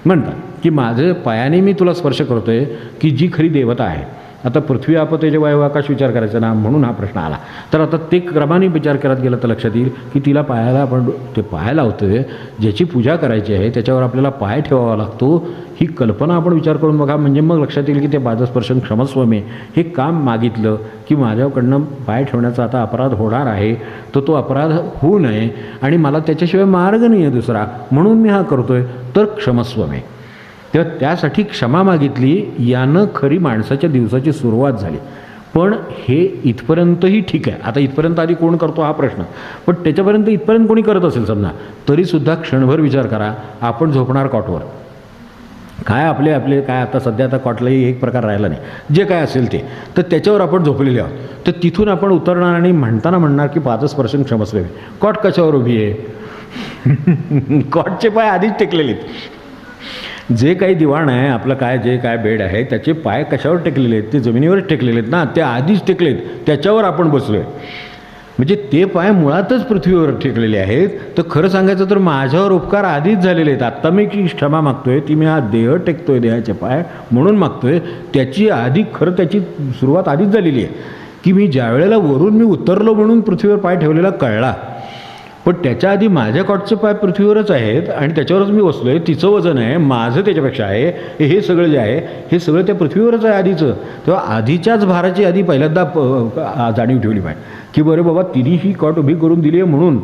म्हणतात की माझं पायाने मी तुला स्पर्श करतो आहे, की जी खरी देवता आहे. आता पृथ्वी आप तेज वायू आकाश विचार करायचा ना, म्हणून हा प्रश्न आला. तर आता ते क्रमाने विचार करत गेलं तर लक्षात येईल की तिला पायाला आपण ते पाय लावतोय, ज्याची पूजा करायची आहे त्याच्यावर आपल्याला पाय ठेवावा लागतो, ही कल्पना आपण विचार करून बघा. म्हणजे मग लक्षात येईल की ते पादस्पर्शन क्षमस्व मे हे काम मागितलं की माझ्याकडनं पाय ठेवण्याचा आता अपराध होणार आहे, तर तो अपराध होऊ नये आणि मला त्याच्याशिवाय मार्ग नाही आहे दुसरा, म्हणून मी हा करतोय, तर क्षमस्व मे. तेव्हा त्यासाठी क्षमा मागितली, यानं खरी माणसाच्या दिवसाची सुरुवात झाली. पण हे इथपर्यंतही ठीक आहे. आता इथपर्यंत आधी कोण करतो हा प्रश्न, पण त्याच्यापर्यंत इथपर्यंत कोणी करत असेल समजा, तरीसुद्धा क्षणभर विचार करा, आपण झोपणार कॉटवर, काय आपले काय आता सध्या आता कॉटलाही एक प्रकार राहिला नाही, जे काय असेल ते, तर त्याच्यावर आपण झोपलेले आहोत. तर तिथून आपण उतरणार आणि म्हणताना म्हणणार की पादस्पर्शन क्षमस्व. कॉट कशावर उभी आहे? कॉटचे पाय आधीच टेकलेले आहेत. जे काही दिवाण आहे आपलं, काय जे काय बेड आहे त्याचे पाय कशावर टेकलेले आहेत? ते जमिनीवरच टेकलेले आहेत ना, ते आधीच टेकलेत, त्याच्यावर आपण बसलो आहे. म्हणजे ते पाय मुळातच पृथ्वीवर टेकलेले आहेत. तर खरं सांगायचं तर माझ्यावर उपकार आधीच झालेले आहेत. आत्ता मी की क्षमा मागतोय, ती मी हा देह टेकतोय, देहाचे पाय म्हणून मागतोय, त्याची आधी खरं त्याची सुरुवात आधीच झालेली आहे की मी ज्या वेळेला वरून मी उतरलो म्हणून पृथ्वीवर पाय ठेवलेला कळला, पण त्याच्या आधी माझ्या कॉटचे पाय पृथ्वीवरच आहेत आणि त्याच्यावरच मी बसलो आहे, तिचं वजन आहे, माझं त्याच्यापेक्षा आहे, हे सगळं जे आहे हे सगळं त्या पृथ्वीवरच आहे आधीचं. तेव्हा आधीच्याच भाराची आधी पहिल्यांदा जाणीव ठेवली पाहिजे की बरं बाबा तिने ही कॉट उभी करून दिली आहे म्हणून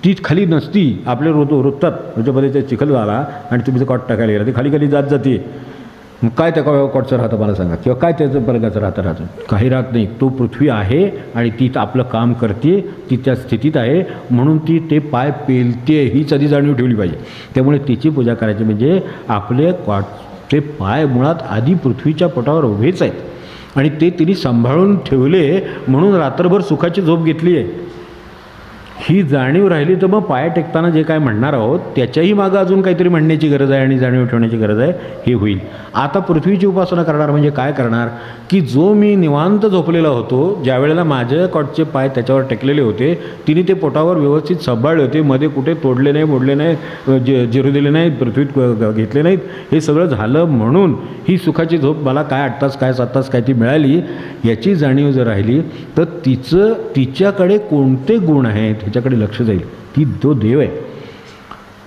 तीच खाली नसती, आपल्या रोजतात त्याच्यामध्ये ते चिखल झाला आणि तुम्ही कॉट टाकायला गेला, ती खाली जात जाते, मग काय त्या कॉटचं राहतं मला सांगा, किंवा काय त्याचं बर्गाचं राहतं? काही राहत नाही. तो पृथ्वी आहे आणि ती आपलं काम करते, ती त्या स्थितीत आहे म्हणून ती ते पाय पेलते, हीच आधी जाणीव ठेवली पाहिजे. त्यामुळे तिची पूजा करायची म्हणजे आपले ते पाय मुळात आधी पृथ्वीच्या पोटावर उभेच आहेत आणि ते तिने सांभाळून ठेवले म्हणून रात्रभर सुखाची झोप घेतली आहे. ही जाणीव राहिली तर मग पाय टेकताना जे काय म्हणणार आहोत त्याच्याही मागं अजून काहीतरी म्हणण्याची गरज आहे आणि जाणीव ठेवण्याची गरज आहे, हे होईल. आता पृथ्वीची उपासना करणार म्हणजे काय करणार, की जो मी निवांत झोपलेला होतो, ज्या वेळेला माझ्या कॉटचे पाय त्याच्यावर टेकलेले होते, तिने ते पोटावर व्यवस्थित सांभाळले होते, मध्ये कुठे तोडले नाही, मोडले नाही, जिरू दिले नाहीत, पृथ्वीत घेतले नाहीत, हे सगळं झालं म्हणून ही सुखाची झोप मला काय 8 तास काय 7 तास काय ती मिळाली, याची जाणीव जर राहिली तर तिच्याकडे कोणते गुण आहेत ह्याच्याकडे लक्ष जाईल. ती तो देव आहे.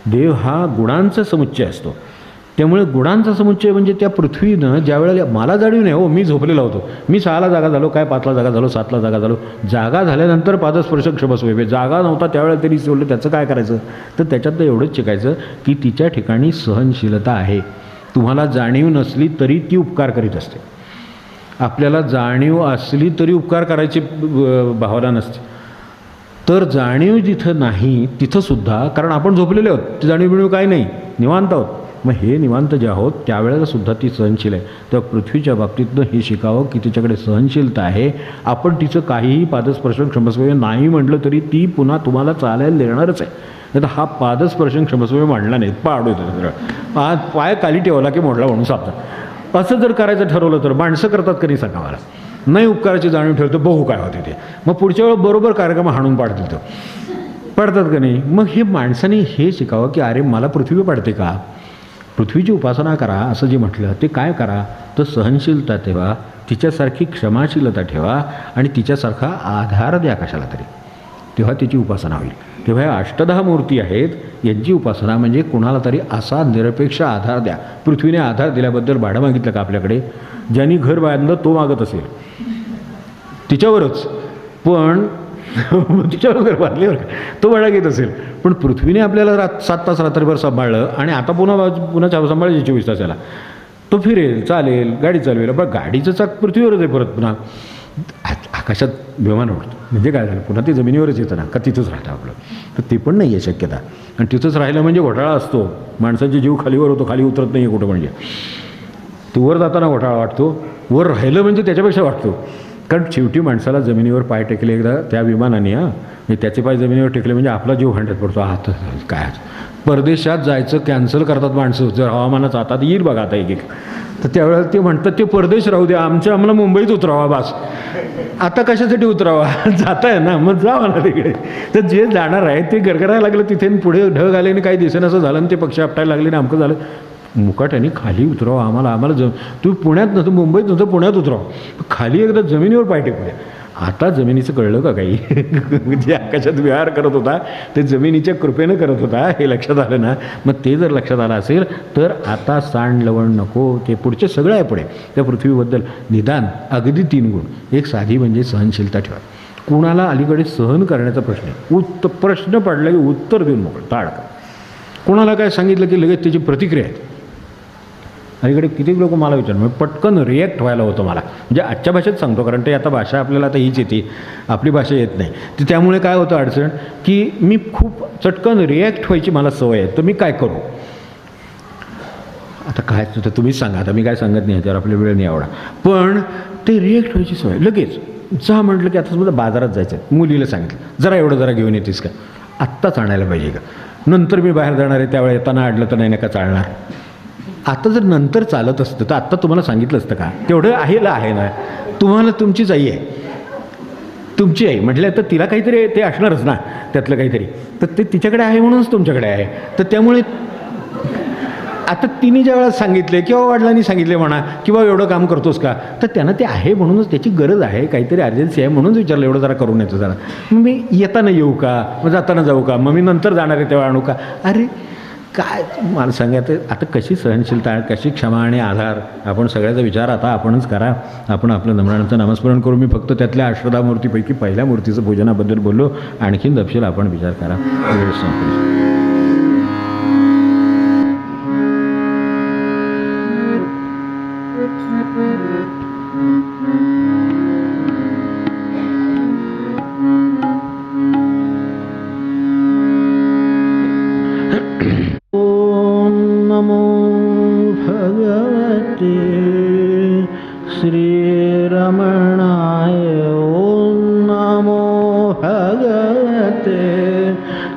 देव हा गुणांचा समुच्चय असतो. त्यामुळे गुणांचा समुच्चय म्हणजे त्या पृथ्वीनं ज्या वेळेला मला जाणीव नाही, हो मी झोपलेला होतो, मी 6ला जागा झालो, काय 5ला जागा झालो, 7ला जागा झालो, जागा झाल्यानंतर पादस्पर्श क्षमस्व, जागा नव्हता त्यावेळेला तरी सोडलं, त्याचं काय करायचं. तर त्याच्यातलं एवढंच शिकायचं की तिच्या ठिकाणी सहनशीलता आहे. तुम्हाला जाणीव नसली तरी ती उपकार करीत असते. आपल्याला जाणीव असली तरी उपकार करायची भावना नसते. तर जाणीव जिथं नाही तिथंसुद्धा, कारण आपण झोपलेले आहोत, ती जाणीव बिणीव काही नाही, निवांत आहोत. मग हे निवांत जे आहोत त्यावेळेलासुद्धा ती सहनशील आहे. तर पृथ्वीच्या बाबतीतनं हे शिकावं की तिच्याकडे सहनशीलता आहे. आपण तिचं काहीही पादस्पर्श क्षमस्व नाही म्हटलं तरी ती पुन्हा तुम्हाला चालायला देणारच आहे. नाही तर हा पादस्पर्श क्षमस्व मांडला नाही, पाड होतं सगळं, पाय खाली ठेवला की मोडला म्हणून सापडा. असं जर करायचं ठरवलं तर माणसं करतात का नाही सांगा मला. नाही उपकाराची जाणीव ठेवतो, बघू काय होते ते, मग पुढच्या वेळेला बरोबर कार्यक्रम हाणून पाडतील तर पडतात का नाही. मग हे माणसाने हे शिकावं की अरे मला पृथ्वी पडते का, पृथ्वीची उपासना करा असं जे म्हटलं ते काय करा, तर सहनशीलता ठेवा, तिच्यासारखी क्षमाशीलता ठेवा आणि तिच्यासारखा आधार द्या कशाला तरी, तेव्हा तिची उपासना होईल. तेव्हा ह्या 8-10 मूर्ती आहेत, यांची उपासना म्हणजे कुणाला तरी असा निरपेक्ष आधार द्या. पृथ्वीने आधार दिल्याबद्दल भाडं मागितलं का आपल्याकडे, ज्यांनी घर बांधलं तो मागत असेल तिच्यावरच, पण तिच्यावर घर बांधले बरं का, तो भाडा घेत असेल, पण पृथ्वीने आपल्याला 7 तास रात्रभर सांभाळलं आणि आता पुन्हा सांभाळायचे 24 तासाला, तो फिरेल, चालेल, गाडी चालवेल, पण गाडीचं चाक पृथ्वीवरच आहे परत. पुन्हा आकाशात विमान उडतं म्हणजे काय झालं, पुन्हा ते जमिनीवरच येतं ना, का तिथंच राहतं आपलं. तर ते पण नाही आहे शक्यता. आणि तिथंच राहिलं म्हणजे घोटाळा असतो, माणसाचे जीव खालीवर होतो, खाली उतरत नाही आहे कुठं. म्हणजे तो वर जाताना घोटाळा वाटतो, वर राहिलं म्हणजे त्याच्यापेक्षा वाटतो. कारण शेवटी माणसाला जमिनीवर पाय टेकले एकदा त्या विमानाने, म्हणजे त्याचे पाय जमिनीवर टेकले म्हणजे आपला जीव भांड्यात पडतो. आता काय परदेशात जायचं कॅन्सल करतात माणसं, जर हवामानाचं आता येईल बघा आता एक तर त्यावेळेला ते म्हणतात ते परदेश राहू द्या, आम्हाला मुंबईत उतरावा बास. आता कशासाठी उतरावा, जाता आहे ना, मग जावा ना तिकडे. तर जे जाणार आहे ते गरगरायला लागलं तिथे, पुढे ढग आले आणि काही दिसेन असं झालं आणि ते पक्षी आपटायला लागले आणि अमकं झालं. मुकाट्याने खाली उतरावं आम्हाला तुम्ही पुण्यात नव्हतं, मुंबईत नव्हतं, पुण्यात उतरावं, खाली एकदा जमिनीवर पाय टेकू द्या. आता जमिनीचं कळलं का काही, जे आकाशात विहार करत होता ते जमिनीच्या कृपेनं करत होता, हे लक्षात आलं ना. मग ते जर लक्षात आलं असेल तर आता सांड लवण नको, ते पुढचे सगळं आहे पुढे त्या पृथ्वीबद्दल. निदान अगदी 3 गुण. एक साधी म्हणजे सहनशीलता ठेवा. कुणाला अलीकडे सहन करण्याचा प्रश्न आहे, प्रश्न पडला की उत्तर देऊन मोकळं ताडका. कोणाला काय सांगितलं की लगेच त्याची प्रतिक्रिया आहे. अलीकडे किती लोक मला विचारतात, म्हणजे पटकन रिॲक्ट व्हायला होतं मला, म्हणजे आजच्या भाषेत सांगतो, कारण ते आता भाषा आपल्याला आता हीच येते, आपली भाषा येत नाही. तर त्यामुळे काय होतं अडचण, की मी खूप चटकन रिॲक्ट व्हायची मला सवय आहे. तर मी काय करू, आता काय तर तुम्हीच सांगा, आता मी काय सांगत नाही, त्यावर आपल्या वेळ नाही एवढा, पण ते रिॲक्ट व्हायची सवय. लगेच जा म्हटलं की आता समजा बाजारात जायचं, मुलीला सांगितलं जरा घेऊन येतेस का, आत्ताच आणायला पाहिजे का, नंतर मी बाहेर जाणार आहे त्यावेळेला येताना अडलं तर नाही नका चालणार. आता जर नंतर चालत असतं तर आत्ता तुम्हाला सांगितलं असतं का, तेवढं आहे ना, तुम्हाला तुमचीच आई आहे, तुमची आई म्हटलं तर तिला काहीतरी ते असणारच ना त्यातलं काहीतरी, तर ते तिच्याकडे आहे म्हणूनच तुमच्याकडे आहे. तर त्यामुळे आता तिने ज्या वेळेला सांगितले किंवा वडिलांनी सांगितले म्हणा, किंवा एवढं काम करतोस का, तर त्यांना ते आहे म्हणूनच, त्याची गरज आहे, काहीतरी अर्जन्सी आहे म्हणूनच विचारलं एवढं जरा करून येतं जरा, मग मी येताना येऊ का, मग जाताना जाऊ का, मग मी नंतर जाणार आहे तेव्हा आणू का. अरे काय मला सांगायचं, आता कशी सहनशीलता, कशी क्षमा आणि आधार, आपण सगळ्याचा विचार आता आपणच करा. आपण आपलं नम्राणाचं नामस्मरण करू. मी फक्त त्यातल्या 8-10 मूर्तीपैकी पहिल्या मूर्तीचं पूजनाबद्दल बोललो, आणखीन तपशील आपण विचार करा. वेळ संपली. श्रीरमणाय ओम नमो भगवते